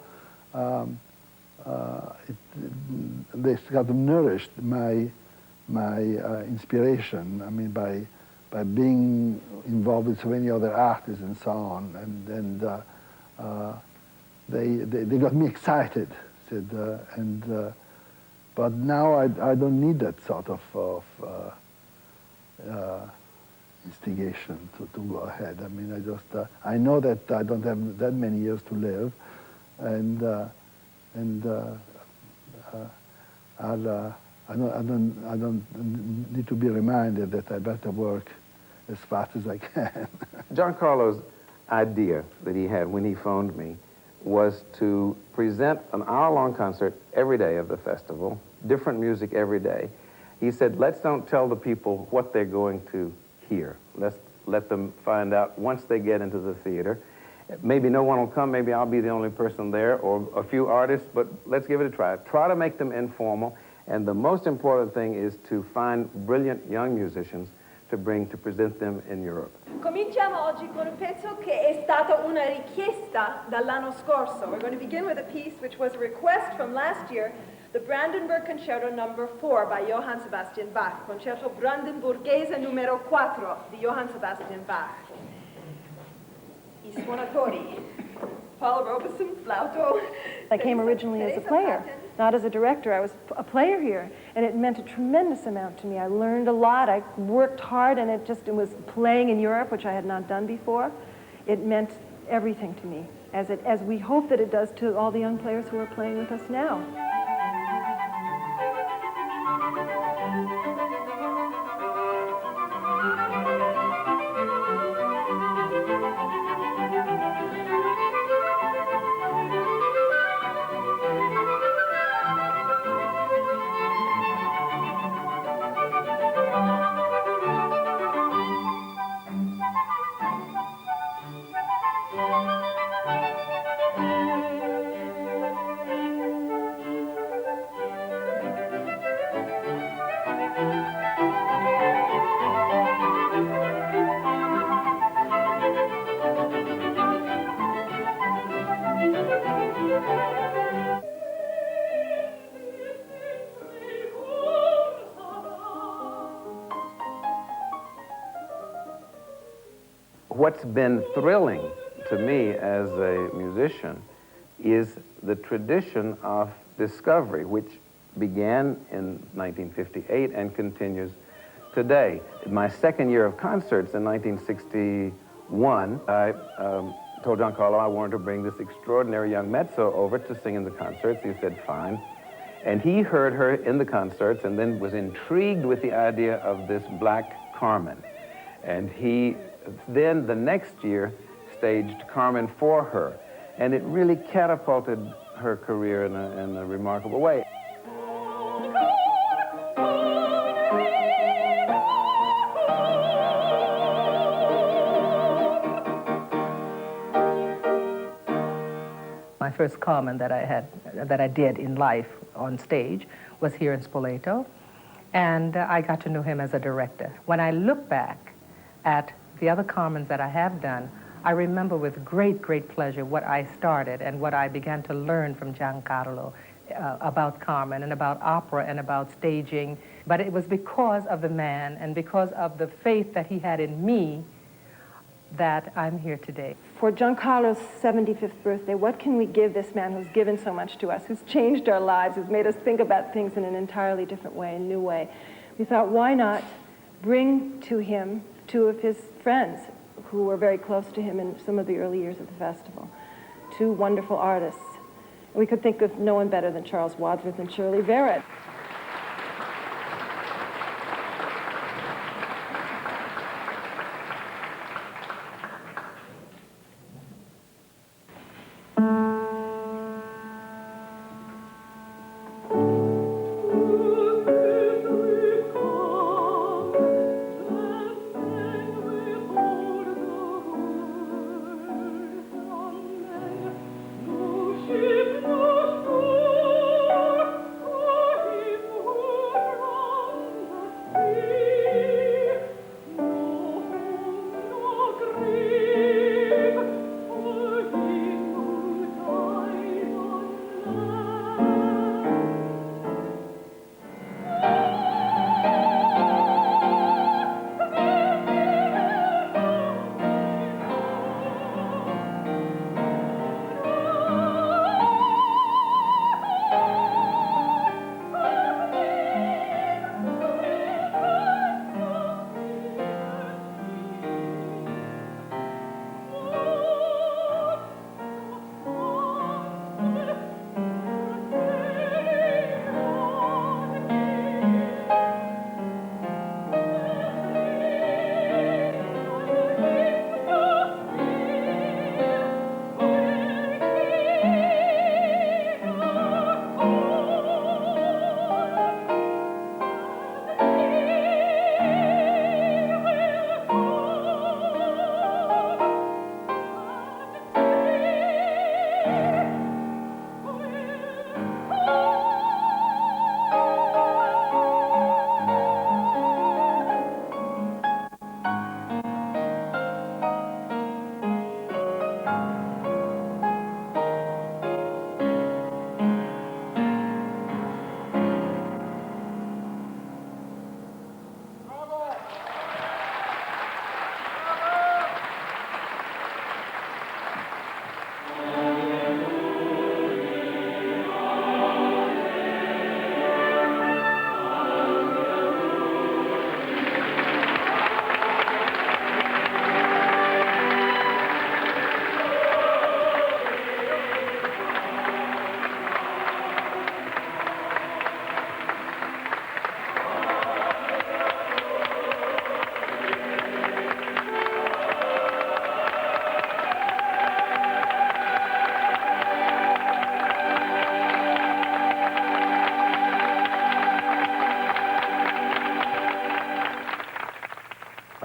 [SPEAKER 4] they kind of nourished my inspiration. I mean, by being involved with so many other artists and so on, and they got me excited. But now I don't need that sort of instigation to go ahead. I mean, I know that I don't have that many years to live, and I don't need to be reminded that I better work as fast as I can.
[SPEAKER 21] Gian Carlo's idea that he had when he phoned me was to present an hour-long concert every day of the festival, different music every day. He said, let's don't tell the people what they're going to hear. Let's let them find out once they get into the theater. Maybe no one will come, maybe I'll be the only person there, or a few artists, but let's give it a try. Try to make them informal, and the most important thing is to find brilliant young musicians to present them in Europe.
[SPEAKER 2] Cominciamo oggi con un pezzo che è stata una richiesta dall'anno scorso. We're going to begin with a piece which was a request from last year, the Brandenburg Concerto No. 4 by Johann Sebastian Bach, Concerto Brandenburghese numero 4 di Johann Sebastian Bach. I suonatori, Paul Robeson, flauto.
[SPEAKER 3] I came originally as a player, not as a director. I was a player here, and it meant a tremendous amount to me. I learned a lot. I worked hard, and it was playing in Europe, which I had not done before. It meant everything to me, as we hope that it does to all the young players who are playing with us now.
[SPEAKER 21] What's been thrilling to me as a musician is the tradition of discovery, which began in 1958 and continues today. In my second year of concerts in 1961, I told Gian Carlo I wanted to bring this extraordinary young mezzo over to sing in the concerts. He said, fine. And he heard her in the concerts and then was intrigued with the idea of this black Carmen. And he then the next year staged Carmen for her. And it really catapulted her career in a remarkable way.
[SPEAKER 23] My first Carmen that I did in life on stage was here in Spoleto, and I got to know him as a director. When I look back at the other Carmens that I have done, I remember with great, great pleasure what I started and what I began to learn from Gian Carlo about Carmen and about opera and about staging. But it was because of the man and because of the faith that he had in me that I'm here today.
[SPEAKER 3] For Gian Carlo's 75th birthday, what can we give this man who's given so much to us, who's changed our lives, who's made us think about things in an entirely different way, a new way? We thought, why not bring to him two of his friends who were very close to him in some of the early years of the festival, two wonderful artists. We could think of no one better than Charles Wadsworth and Shirley Verrett.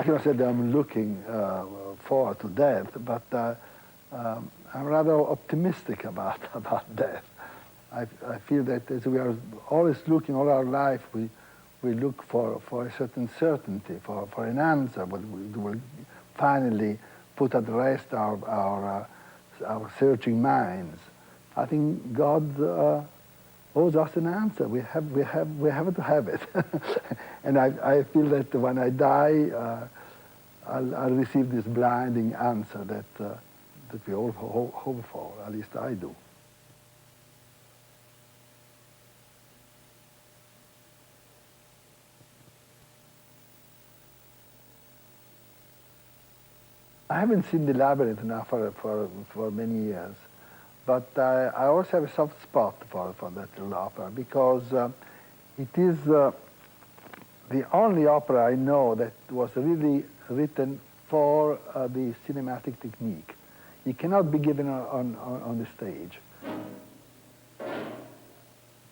[SPEAKER 4] cannot say that I'm looking forward to death, but I'm rather optimistic about death. I feel that as we are always looking all our life, we look for a certain certainty, for an answer, but we will finally put at rest our searching minds. I think God owes us an answer. We have to have it. And I feel that when I die, I'll receive this blinding answer that we all hope for. At least I do. I haven't seen the Labyrinth now for many years, but I also have a soft spot for that little opera because it is the only opera I know that was really written for the cinematic technique. It cannot be given on the stage.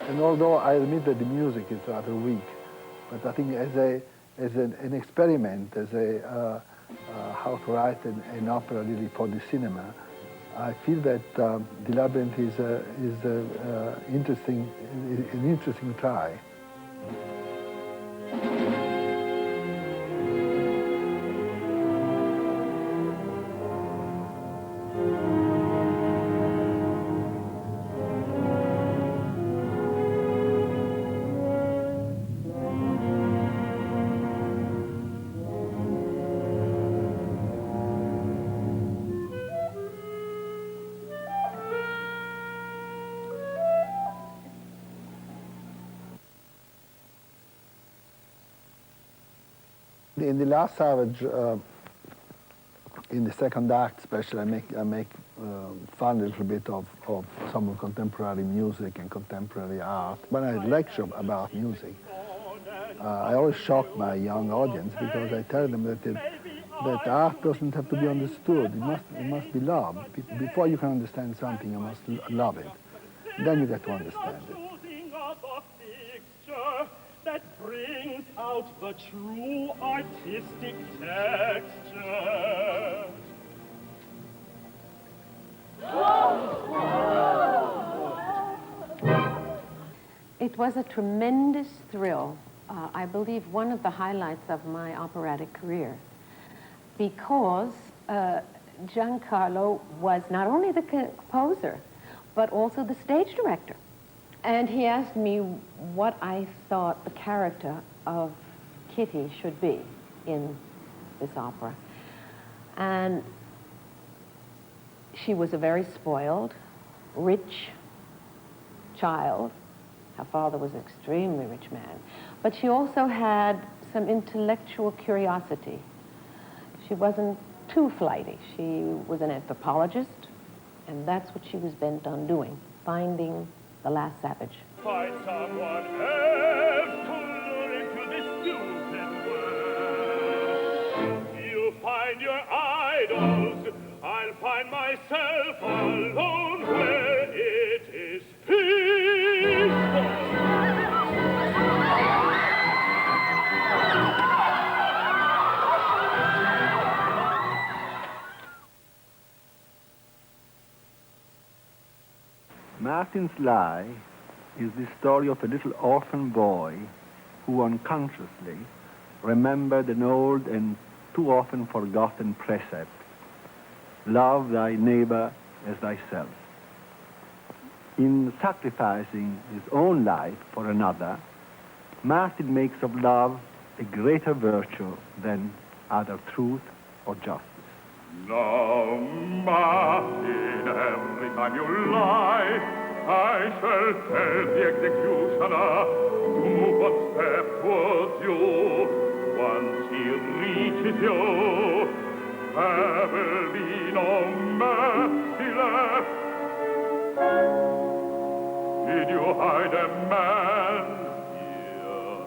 [SPEAKER 4] And although I admit that the music is rather weak, but I think as an experiment, as how to write an opera really for the cinema, I feel that The Labyrinth is an interesting try. In The Last Savage, in the second act especially, I make fun a little bit of some of contemporary music and contemporary art. When I lecture about music, I always shock my young audience because I tell them that art doesn't have to be understood. It must be loved. Before you can understand something, you must love it. Then you get to understand it.
[SPEAKER 10] That brings out the true artistic texture.
[SPEAKER 5] It was a tremendous thrill. I believe one of the highlights of my operatic career, because Gian Carlo was not only the composer, but also the stage director. And he asked me what I thought the character of Kitty should be in this opera. And she was a very spoiled, rich child. Her father was an extremely rich man. But she also had some intellectual curiosity. She wasn't too flighty. She was an anthropologist, and that's what she was bent on doing, finding the last savage.
[SPEAKER 10] Find someone else to lure into this stupid world. You find your idols, I'll find myself alone where it is peaceful.
[SPEAKER 4] Martin's Lie is the story of a little orphan boy who unconsciously remembered an old and too often forgotten precept: love thy neighbor as thyself. In sacrificing his own life for another, Martin makes of love a greater virtue than either truth or justice.
[SPEAKER 10] Now, Martin, every time you lie, I shall tell the executioner to move one step towards you. Once he reaches you, there will be no mercy left. Did you hide a man here?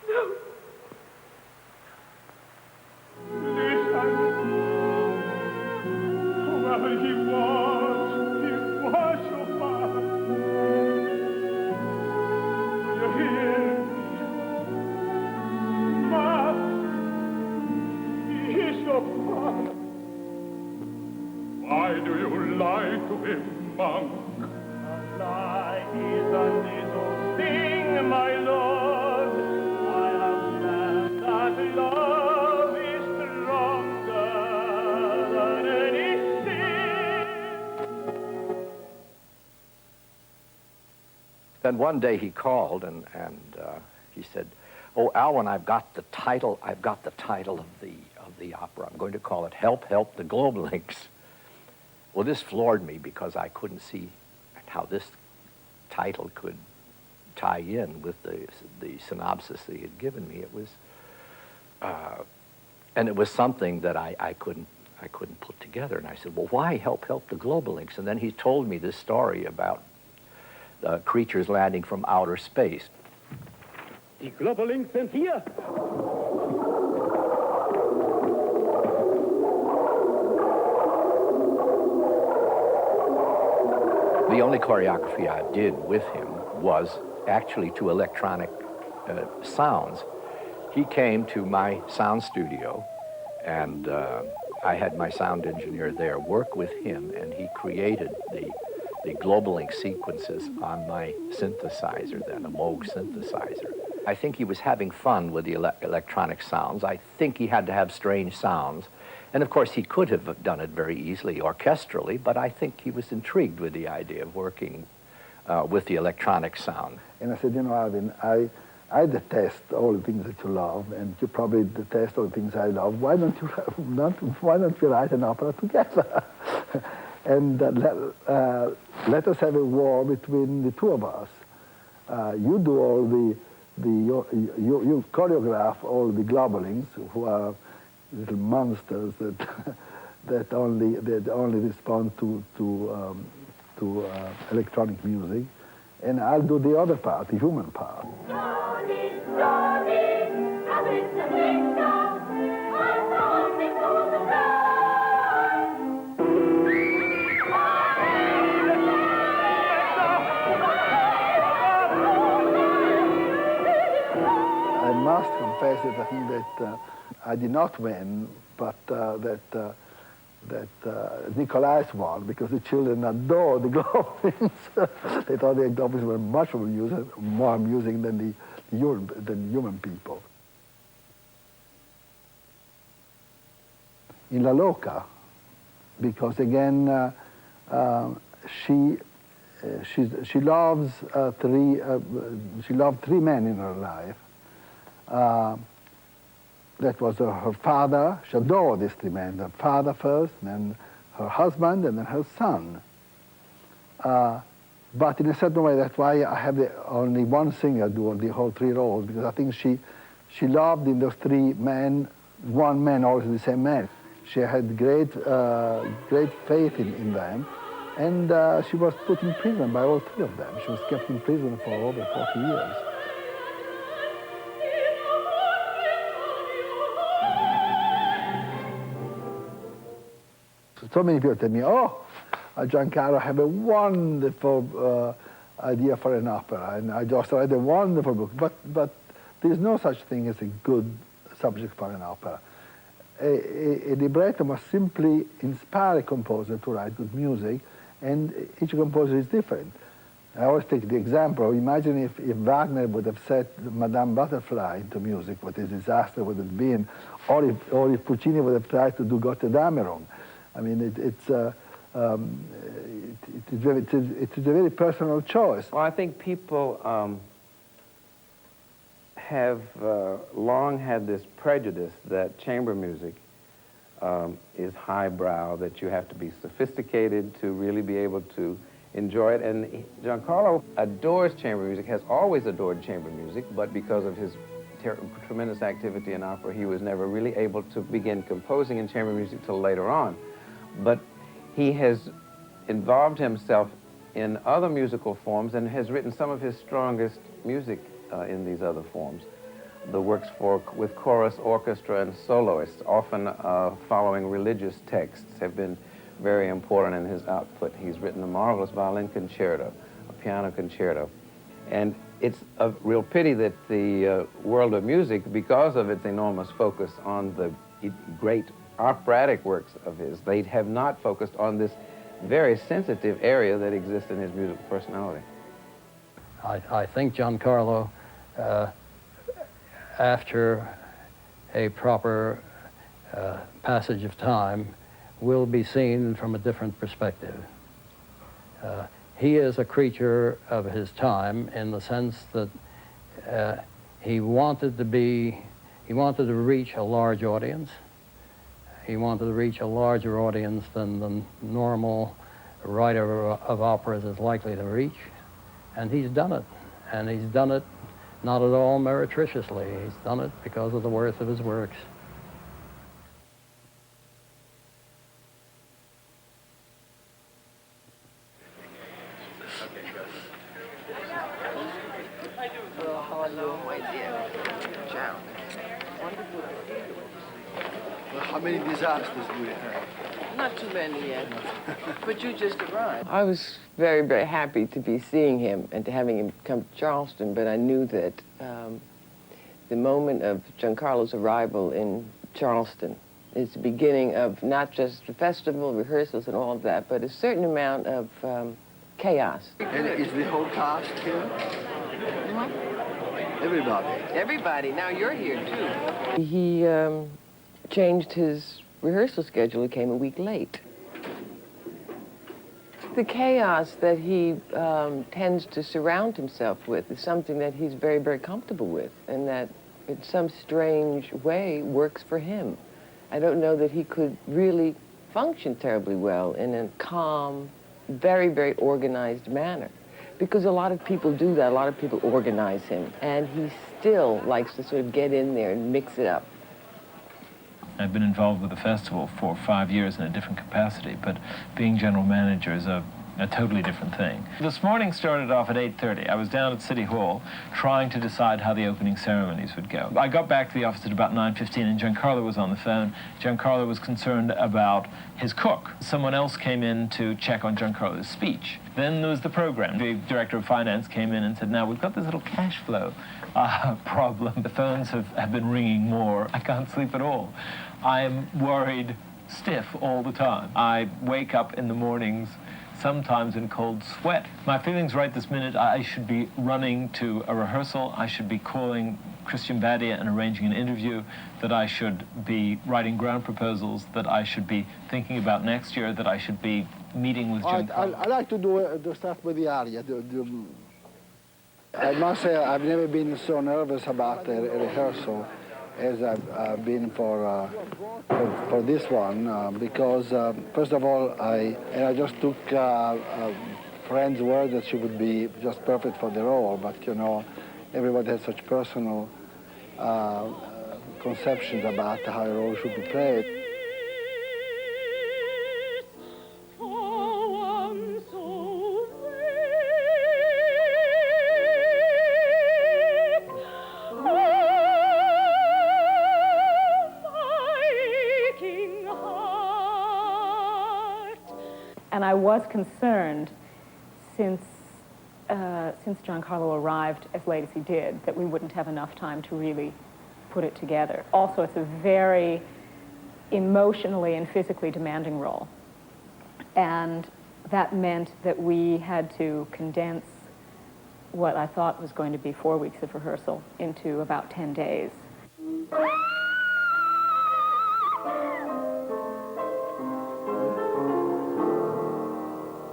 [SPEAKER 10] No. Listen. Whoever he was your father. funk. Life is a little thing, my lord. I have learned that love is stronger than anything.
[SPEAKER 6] Then one day he called and he said, "Oh, Alwyn, I've got the title of the opera. I'm going to call it Help, Help, the Globalinks." Well, this floored me because I couldn't see how this title could tie in with the synopsis that he had given me. It was, and it was something that I couldn't put together. And I said, "Well, why Help, Help, the Globalinks?" And then he told me this story about creatures landing from outer space.
[SPEAKER 10] Die Globalinks sind hier.
[SPEAKER 6] The only choreography I did with him was actually to electronic sounds. He came to my sound studio, and I had my sound engineer there work with him, and he created the Globalink sequences on my synthesizer then, a Moog synthesizer. I think he was having fun with the electronic sounds. I think he had to have strange sounds. And of course, he could have done it very easily orchestrally, but I think he was intrigued with the idea of working with the electronic sound.
[SPEAKER 4] And I said, you know, Alvin, I detest all the things that you love, and you probably detest all the things I love. Why don't you write an opera together? And let us have a war between the two of us. You do all you choreograph all the Globalings, who are little monsters that only respond to electronic music, and I'll do the other part, the human part. I must confess that I think that I did not win, but that Nicolai's won, because the children adored the Globalings. They thought the Globalings were much more amusing than the human people. In La Loca, because again, she loves she loved three men in her life. That was her father. She adored these three men. Her father first, then her husband, and then her son. But in a certain way, that's why I have only one singer do the whole three roles, because I think she loved in those three men, one man, always the same man. She had great faith in them, and she was put in prison by all three of them. She was kept in prison for over 40 years. So many people tell me, "Oh, Giancarlo, I have a wonderful idea for an opera, and I just read a wonderful book." But there's no such thing as a good subject for an opera. A libretto must simply inspire a composer to write good music, and each composer is different. I always take the example, imagine if Wagner would have set Madame Butterfly into music, what a disaster would have been, or if Puccini would have tried to do Götterdämmerung. I mean, it's a very personal choice.
[SPEAKER 21] Well, I think people have long had this prejudice that chamber music is highbrow, that you have to be sophisticated to really be able to enjoy it. And Giancarlo adores chamber music, has always adored chamber music, but because of his tremendous activity in opera, he was never really able to begin composing in chamber music till later on. But he has involved himself in other musical forms and has written some of his strongest music in these other forms. The works with chorus, orchestra, and soloists, often following religious texts, have been very important in his output. He's written a marvelous violin concerto, a piano concerto. And it's a real pity that the world of music, because of its enormous focus on the great operatic works of his, they have not focused on this very sensitive area that exists in his musical personality.
[SPEAKER 11] I think Gian Carlo, after a proper passage of time, will be seen from a different perspective. He is a creature of his time in the sense that he wanted to reach a large audience. He wanted to reach a larger audience than the normal writer of operas is likely to reach. And he's done it. And he's done it not at all meretriciously. He's done it because of the worth of his works.
[SPEAKER 4] How many disasters do you have?
[SPEAKER 7] Not too many yet, but you just arrived. I was very, very happy to be seeing him and to having him come to Charleston, but I knew that the moment of Gian Carlo's arrival in Charleston is the beginning of not just the festival, rehearsals and all of that, but a certain amount of chaos.
[SPEAKER 4] And is the whole cast here?
[SPEAKER 7] What?
[SPEAKER 4] Everybody.
[SPEAKER 7] Everybody. Now you're here, too. He changed his rehearsal schedule. He came a week late. The chaos that he tends to surround himself with is something that he's very, very comfortable with, and that in some strange way works for him. I don't know that he could really function terribly well in a calm, very, very organized manner, because a lot of people do that. A lot of people organize him, and he still likes to sort of get in there and mix it up.
[SPEAKER 9] I've been involved with the festival for 5 years in a different capacity, but being general manager is a totally different thing. This morning started off at 8:30. I was down at City Hall trying to decide how the opening ceremonies would go. I got back to the office at about 9:15 and Gian Carlo was on the phone. Gian Carlo was concerned about his cook. Someone else came in to check on Gian Carlo's speech. Then there was the program. The director of finance came in and said, now we've got this little cash flow problem. The phones have been ringing more. I can't sleep at all. I'm worried stiff all the time. I wake up in the mornings sometimes in cold sweat. My feelings right this minute, I should be running to a rehearsal. I should be calling Christian Badia and arranging an interview, that I should be writing ground proposals, that I should be thinking about next year, that I should be meeting with Gian Carlo.
[SPEAKER 4] I like to do the stuff with the aria. I must say I've never been so nervous about a rehearsal as I've been for this one, because first of all, I just took a friend's word that she would be just perfect for the role, but you know, everybody has such personal conceptions about how a role should be played.
[SPEAKER 12] And I was concerned, since Gian Carlo arrived as late as he did, that we wouldn't have enough time to really put it together. Also, it's a very emotionally and physically demanding role. And that meant that we had to condense what I thought was going to be 4 weeks of rehearsal into about 10 days.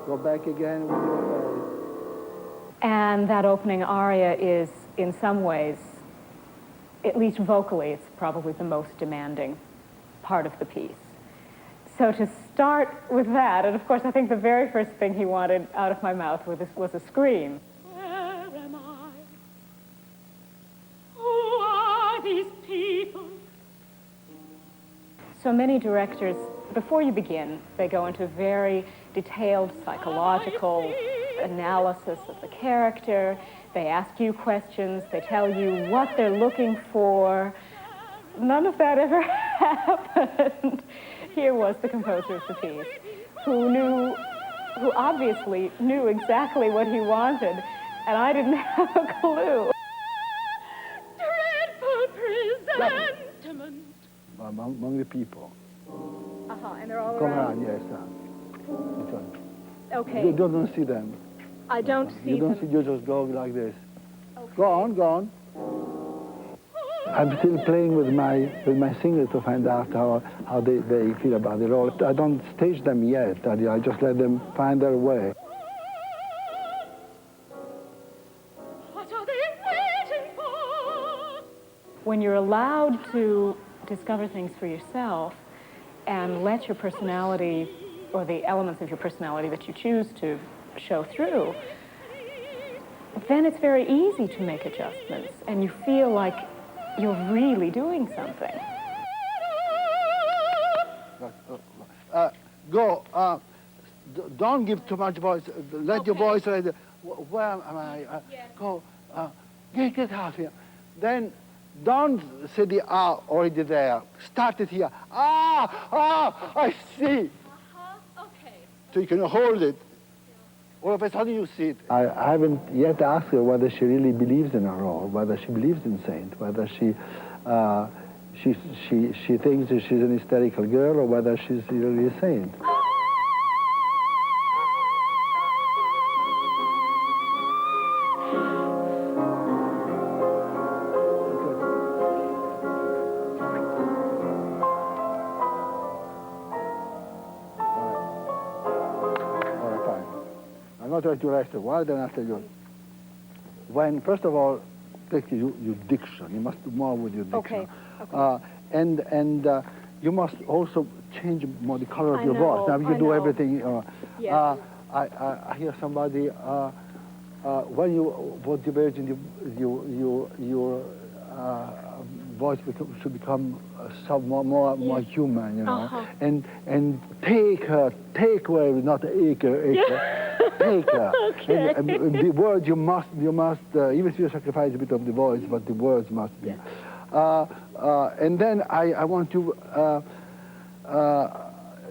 [SPEAKER 4] Go back again with your
[SPEAKER 12] And that opening aria is, in some ways, at least vocally, it's probably the most demanding part of the piece. So to start with that, and of course I think the very first thing he wanted out of my mouth was a scream.
[SPEAKER 14] Where am I? Who are these people?
[SPEAKER 12] So many directors, before you begin, they go into very detailed psychological analysis of the character. They ask you questions. They tell you what they're looking for. None of that ever happened. Here was the composer of the piece, who obviously knew exactly what he wanted, and I didn't have a clue.
[SPEAKER 14] Dreadful presentiment.
[SPEAKER 4] among the people.
[SPEAKER 12] And they're all
[SPEAKER 4] Come
[SPEAKER 12] around.
[SPEAKER 4] around, yes.
[SPEAKER 2] Okay.
[SPEAKER 4] You don't see them.
[SPEAKER 2] I don't see
[SPEAKER 4] You don't
[SPEAKER 2] them.
[SPEAKER 4] see, you just go like this. Go on, go on. I'm still playing with my singers to find out how they feel about the role. I don't stage them yet. I just let them find their way.
[SPEAKER 14] What are they waiting for?
[SPEAKER 12] When you're allowed to discover things for yourself and let your personality, or the elements of your personality that you choose to show through, then it's very easy to make adjustments, and you feel like you're really doing something.
[SPEAKER 4] Don't give too much voice. Let your voice, where am I? Go, get out here. Then don't say the ah already there. Start it here. I see.
[SPEAKER 14] Okay.
[SPEAKER 4] So you can hold it. All of a sudden you see it. I haven't yet asked her whether she really believes in her role, whether she believes in Saint, whether she thinks that she's an hysterical girl or whether she's really a saint. Try to rest a while, then after you. When, first of all, take your diction. You must do more with your diction.
[SPEAKER 2] Okay.
[SPEAKER 4] And you must also change more the color of your
[SPEAKER 2] know,
[SPEAKER 4] voice. Now you
[SPEAKER 2] I
[SPEAKER 4] do
[SPEAKER 2] know.
[SPEAKER 4] everything.
[SPEAKER 2] Yes.
[SPEAKER 4] I hear somebody when you vote the Virgin, your voice should become more human, you know. And take away, not acre. Take her.
[SPEAKER 2] Okay.
[SPEAKER 4] And the words you must even if you sacrifice a bit of the voice, but the words must be. And then I want to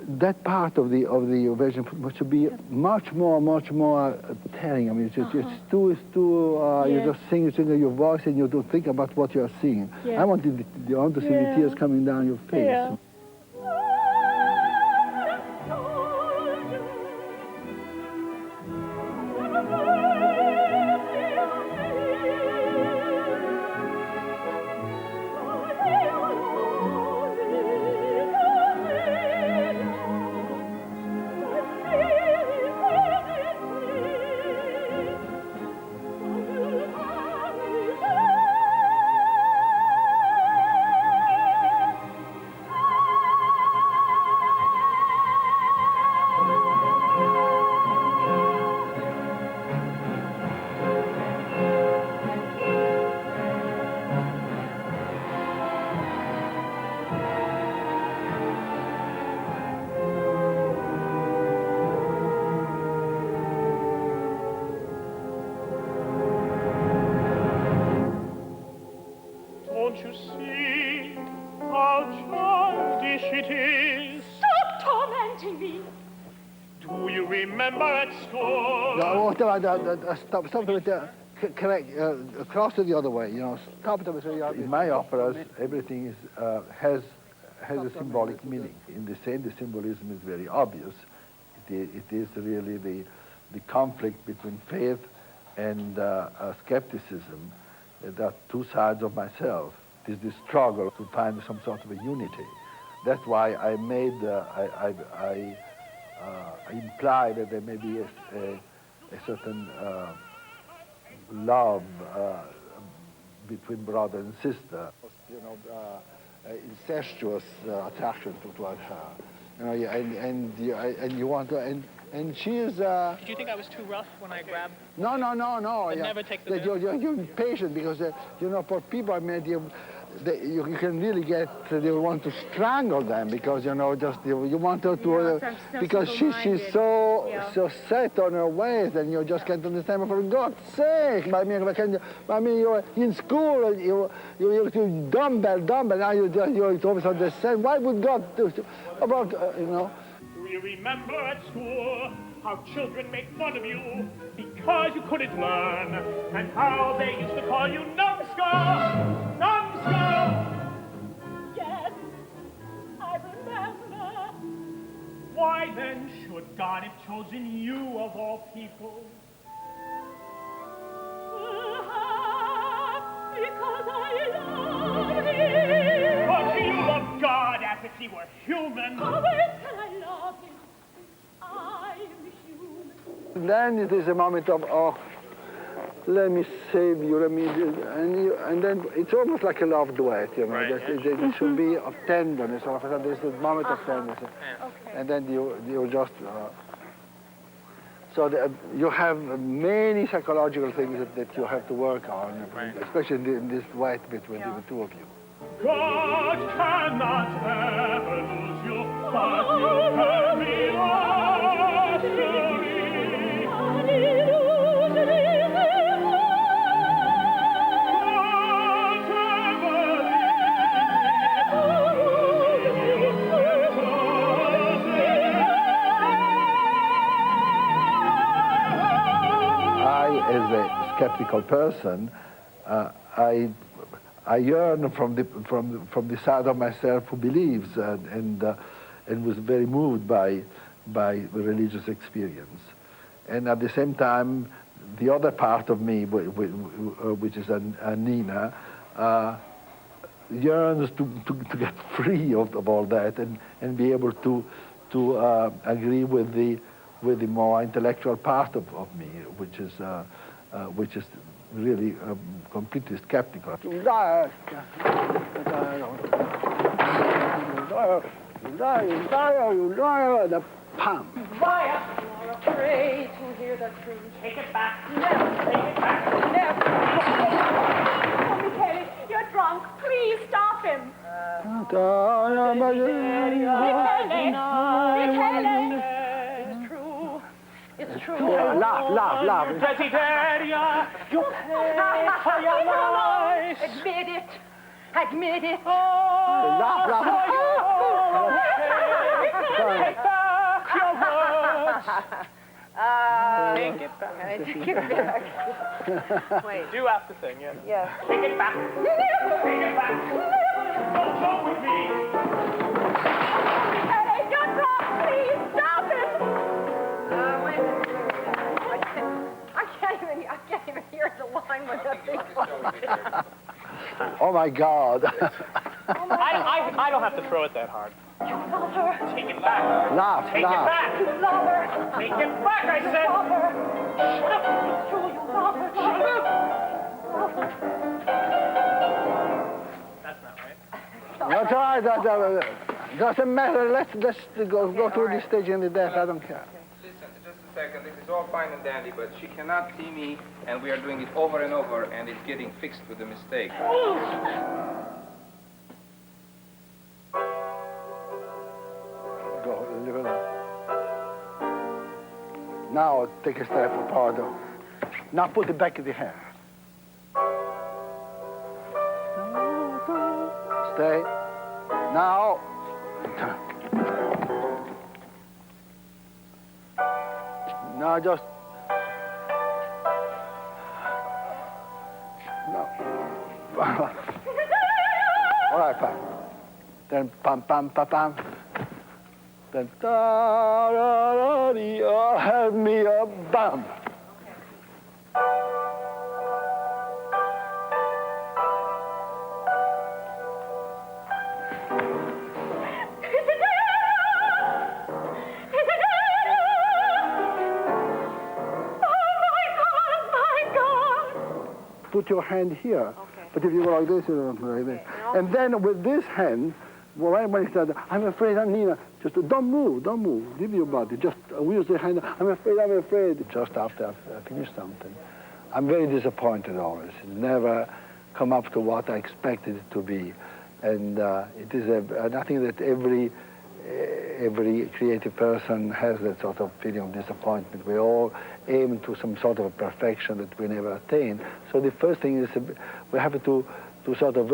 [SPEAKER 4] that part of the version should be much more telling. I mean, it's too you just sing your voice and you don't think about what you are singing. I want to see the tears coming down your face.
[SPEAKER 14] Yeah.
[SPEAKER 10] Don't you see how childish it is?
[SPEAKER 14] Stop tormenting me.
[SPEAKER 10] Do you remember at school?
[SPEAKER 4] No, stop it there. Correct. Cross to the other way. You know, stop it. In my operas, everything is has a symbolic meaning. In the same, the symbolism is very obvious. It is really the conflict between faith and skepticism. There are two sides of myself. It is the struggle to find some sort of a unity. That's why I made, I imply that there may be a certain love between brother and sister. You know, incestuous attraction toward her. You know, and you want to, and she is.
[SPEAKER 8] Do you think I was too rough when I grabbed?
[SPEAKER 4] No.
[SPEAKER 8] I'd never take the.
[SPEAKER 4] You're impatient because you know, for people I met, you can really get. You want to strangle them because you know, just you want her to because she's so set on her ways, and you just can't understand. For God's sake, I mean, you're in school, you dumbbell. Now you're always on the same. Why would God do about you know?
[SPEAKER 10] Do you remember at school how children make fun of you because you couldn't learn, and how they used to call you numbskull? Numbskull!
[SPEAKER 14] Yes, I remember.
[SPEAKER 10] Why then should God have chosen you of all people?
[SPEAKER 14] Because I love him.
[SPEAKER 10] But you love God as if he were human.
[SPEAKER 14] How else can I love him? I am human.
[SPEAKER 4] Then it is a moment of, oh, let me save you, let me, and then it's almost like a love duet, you know.
[SPEAKER 10] Right.
[SPEAKER 4] It should be of tenderness, all of a sudden there's a moment of tenderness.
[SPEAKER 2] Okay.
[SPEAKER 4] And then you just, you have many psychological things that you have to work on, especially in this duet between the two of you.
[SPEAKER 10] God cannot ever lose you, but you can be lost to me.
[SPEAKER 4] As a skeptical person, I yearn from the side of myself who believes and was very moved by religious experience, and at the same time, the other part of me, which is Nina, yearns to get free of all that and be able to agree with the more intellectual part of me, which is really completely skeptical. The pam.
[SPEAKER 14] Vaya! You're afraid to hear the truth.
[SPEAKER 10] Take it back.
[SPEAKER 14] Never take it back. Never. Oh, Michele, you're drunk. Please stop him. Michele! It's true.
[SPEAKER 4] Laugh.
[SPEAKER 10] Desideria, you pay for your lies.
[SPEAKER 14] Admit it. Admit it.
[SPEAKER 4] Laugh.
[SPEAKER 10] Take back your words.
[SPEAKER 2] Take it back. Take it back. Wait.
[SPEAKER 8] Do after thing, yeah.
[SPEAKER 2] Yes.
[SPEAKER 10] Take it back. Take it back. Don't joke with me.
[SPEAKER 14] Hey, you're drunk. Please stop it.
[SPEAKER 2] Wait a minute. I can't even hear the line with that thing.
[SPEAKER 4] Oh my God.
[SPEAKER 8] I don't have to throw it that hard.
[SPEAKER 14] You love her.
[SPEAKER 10] Take it back.
[SPEAKER 4] Laugh.
[SPEAKER 10] Take it back.
[SPEAKER 14] You love her.
[SPEAKER 10] Take it back, I said.
[SPEAKER 14] Love her. Shut up. It's true. You love her. Shut up. Love her.
[SPEAKER 8] That's not right.
[SPEAKER 4] That's all right. Doesn't matter. Let's go through this stage in the death. I don't care.
[SPEAKER 13] Listen, just a second. This is all fine and dandy, but she cannot see me, and we are doing it over and over, and it's getting fixed with a mistake.
[SPEAKER 4] Go, leave it alone. Now take a step forward. Now put it back in the hair. Stay. Now. Now just. No. All right, fine. Then pam pam pam pam. Then da da da dee, oh, help me a bam. Put your hand here. Okay. But if you go like this, you don't go like this. Okay. And then with this hand, when he said, I'm afraid, Nina, just don't move. Leave your body. Just use the hand, I'm afraid. Just after I finish something. I'm very disappointed always. It never come up to what I expected it to be. And it is nothing that every creative person has that sort of feeling of disappointment. We all aim to some sort of perfection that we never attain. So the first thing is we have to sort of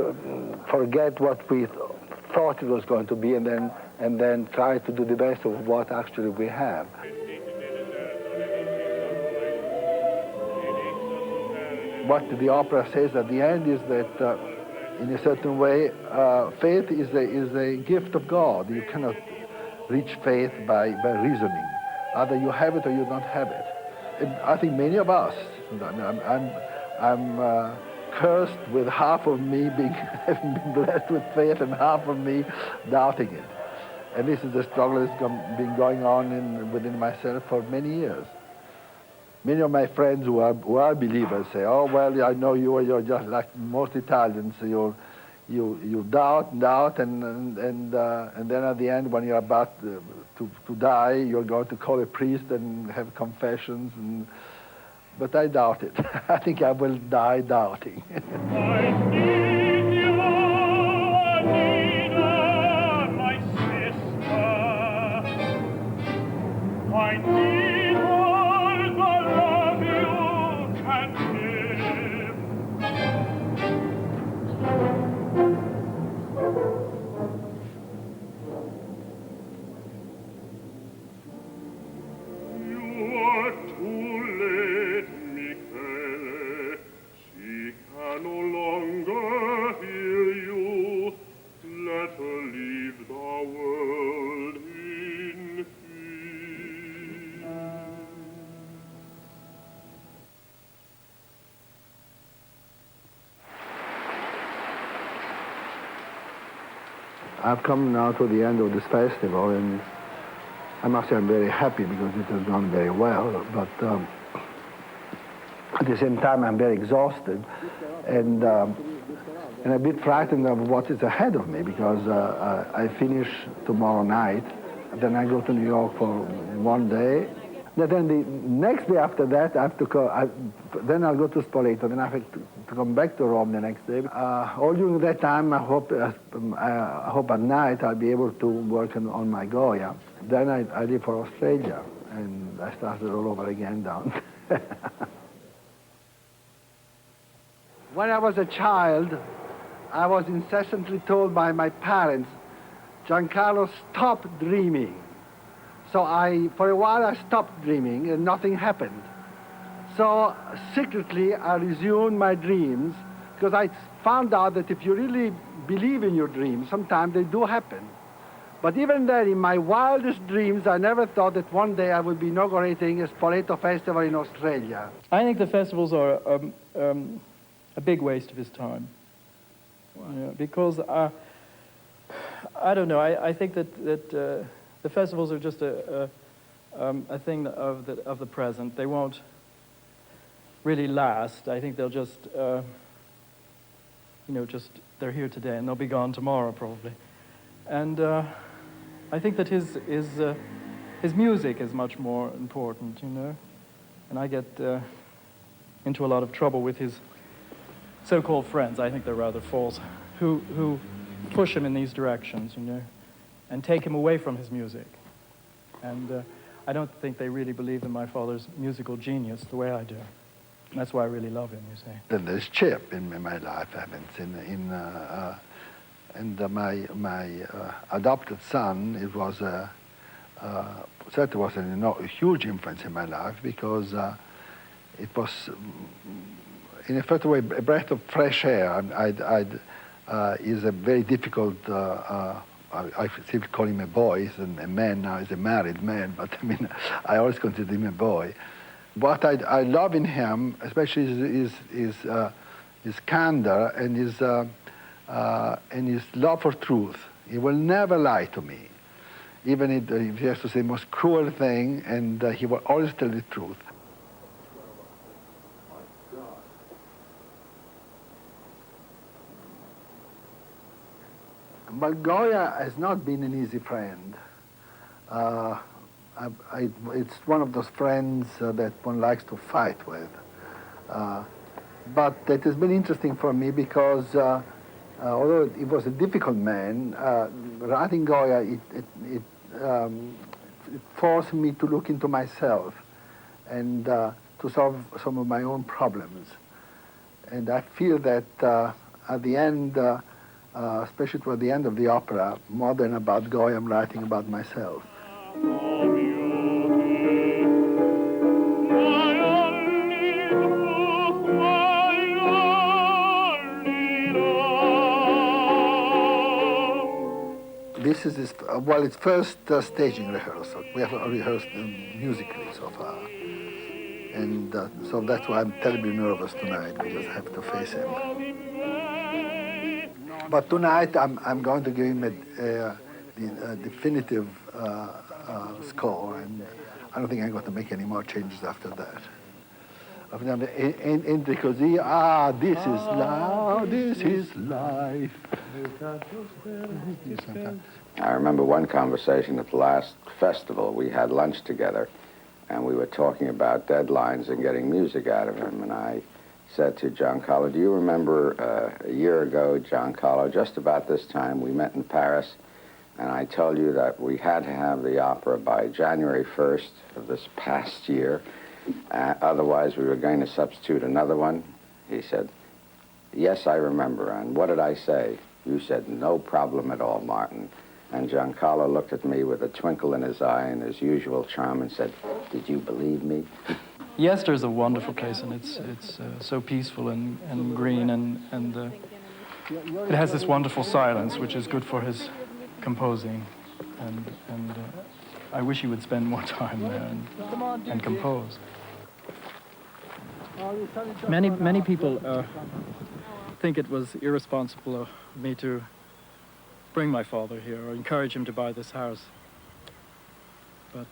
[SPEAKER 4] forget what we thought it was going to be, and then try to do the best of what actually we have. What the opera says at the end is that, in a certain way, faith is a gift of God. You cannot reach faith by reasoning. Either you have it or you don't have it. And I think many of us, I'm cursed with half of me having been blessed with faith and half of me doubting it. And this is the struggle that's been going on within myself for many years. Many of my friends who are believers say, "Oh well, I know you're just like most Italians. You doubt, and then at the end, when you're about to die, you're going to call a priest and have confessions." But I doubt it. I think I will die doubting. I've come now to the end of this festival, and I must say I'm very happy because it has gone very well, but at the same time I'm very exhausted and a bit frightened of what is ahead of me, because I finish tomorrow night, then I go to New York for one day. Then the next day after that, I have to go. Then I'll go to Spoleto. Then I have to come back to Rome the next day. All during that time, I hope at night I'll be able to work on my Goya. Then I leave for Australia, and I started all over again down. When I was a child, I was incessantly told by my parents, "Giancarlo, stop dreaming." So for a while, I stopped dreaming, and nothing happened. So secretly, I resumed my dreams, because I found out that if you really believe in your dreams, sometimes they do happen. But even then, in my wildest dreams, I never thought that one day I would be inaugurating a Spoleto Festival in Australia.
[SPEAKER 16] I think the festivals are a big waste of his time. Because, I don't know, I think that the festivals are just a thing of the present. They won't really last. I think they'll just, they're here today and they'll be gone tomorrow probably. And I think that his music is much more important, And I get into a lot of trouble with his so-called friends. I think they're rather false, who push him in these directions, and take him away from his music. And I don't think they really believe in my father's musical genius the way I do. And that's why I really love him, you see.
[SPEAKER 4] Then there's Chip in my life, and my adopted son, it was certainly was a huge influence in my life, because it was, in a certain way, a breath of fresh air. Is a very difficult. I still call him a boy. He's a man now. He's a married man, but I mean, I always consider him a boy. What I love in him, especially his candor and his love for truth. He will never lie to me, even if he has to say the most cruel thing, and he will always tell the truth. But Goya has not been an easy friend. It's one of those friends that one likes to fight with. But it has been interesting for me because although he was a difficult man, writing Goya, it forced me to look into myself and to solve some of my own problems. And I feel that at the end, especially toward the end of the opera, more than about Goya, I'm writing about myself. this is well, it's first staging rehearsal. We have rehearsed musically so far. And so that's why I'm terribly nervous tonight, because I have to face him. But tonight I'm going to give him the definitive score, and I don't think I'm going to make any more changes after that. Because this is life, this is life.
[SPEAKER 1] I remember one conversation at the last festival. We had lunch together, and we were talking about deadlines and getting music out of him. And I said to Gian Carlo, do you remember a year ago, Gian Carlo, just about this time, we met in Paris, and I told you that we had to have the opera by January 1st of this past year. Otherwise, we were going to substitute another one. He said, yes, I remember. And what did I say? You said, no problem at all, Martin. And Gian Carlo looked at me with a twinkle in his eye and his usual charm and said, did you believe me?
[SPEAKER 16] Yester is a wonderful place, and it's so peaceful and green, and it has this wonderful silence, which is good for his composing. And I wish he would spend more time there and compose. Many people think it was irresponsible of me to bring my father here or encourage him to buy this house. But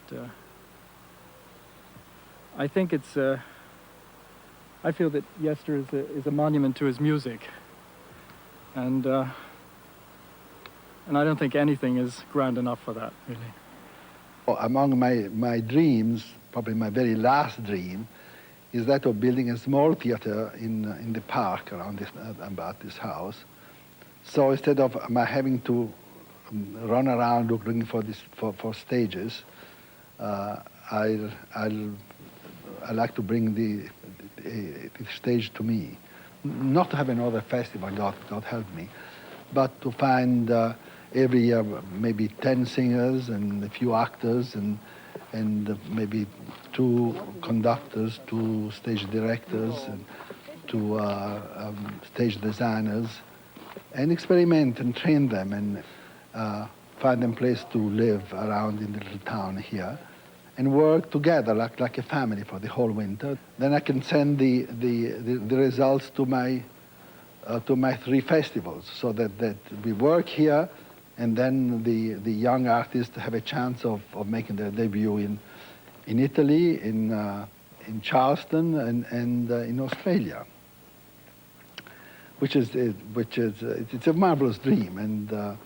[SPEAKER 16] I think it's, I feel that Yester is a monument to his music. And I don't think anything is grand enough for that, really.
[SPEAKER 4] Well, among my dreams, probably my very last dream, is that of building a small theater in the park around about this house. So instead of my having to run around looking for stages, I like to bring the stage to me. Not to have another festival, God help me, but to find every year maybe 10 singers and a few actors and maybe 2 conductors, 2 stage directors, and 2 stage designers, and experiment and train them and find them a place to live around in the little town here and work together like a family for the whole winter. Then I can send the results to my 3 festivals, so that we work here, and then the young artists have a chance of making their debut in Italy, in Charleston, and in Australia, which is it's a marvelous dream, and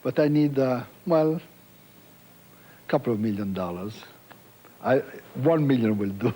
[SPEAKER 4] but I need well, a couple of $1 million. $1 million will do.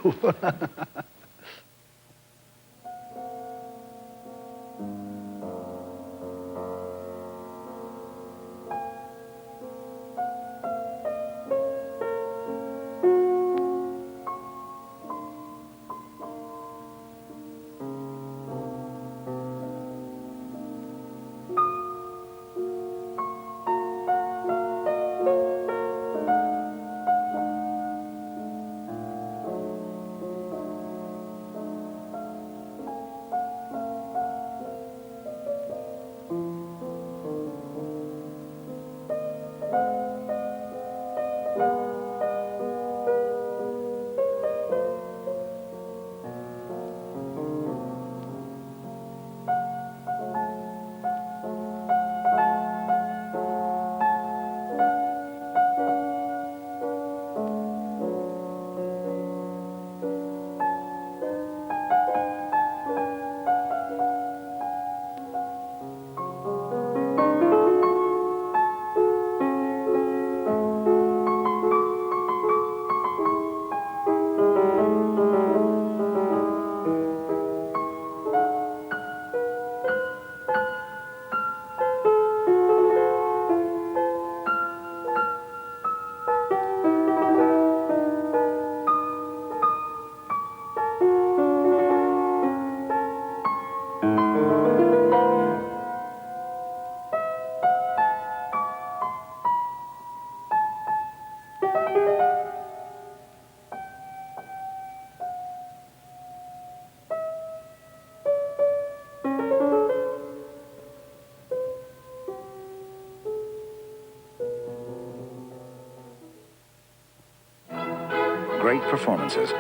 [SPEAKER 15] Great performances,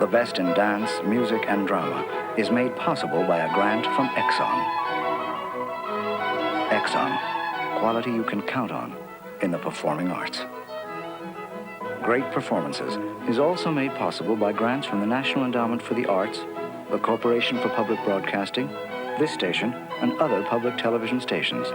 [SPEAKER 15] the best in dance, music, and drama, is made possible by a grant from Exxon. Exxon, quality you can count on in the performing arts. Great performances is also made possible by grants from the National Endowment for the Arts, the Corporation for Public Broadcasting, this station, and other public television stations.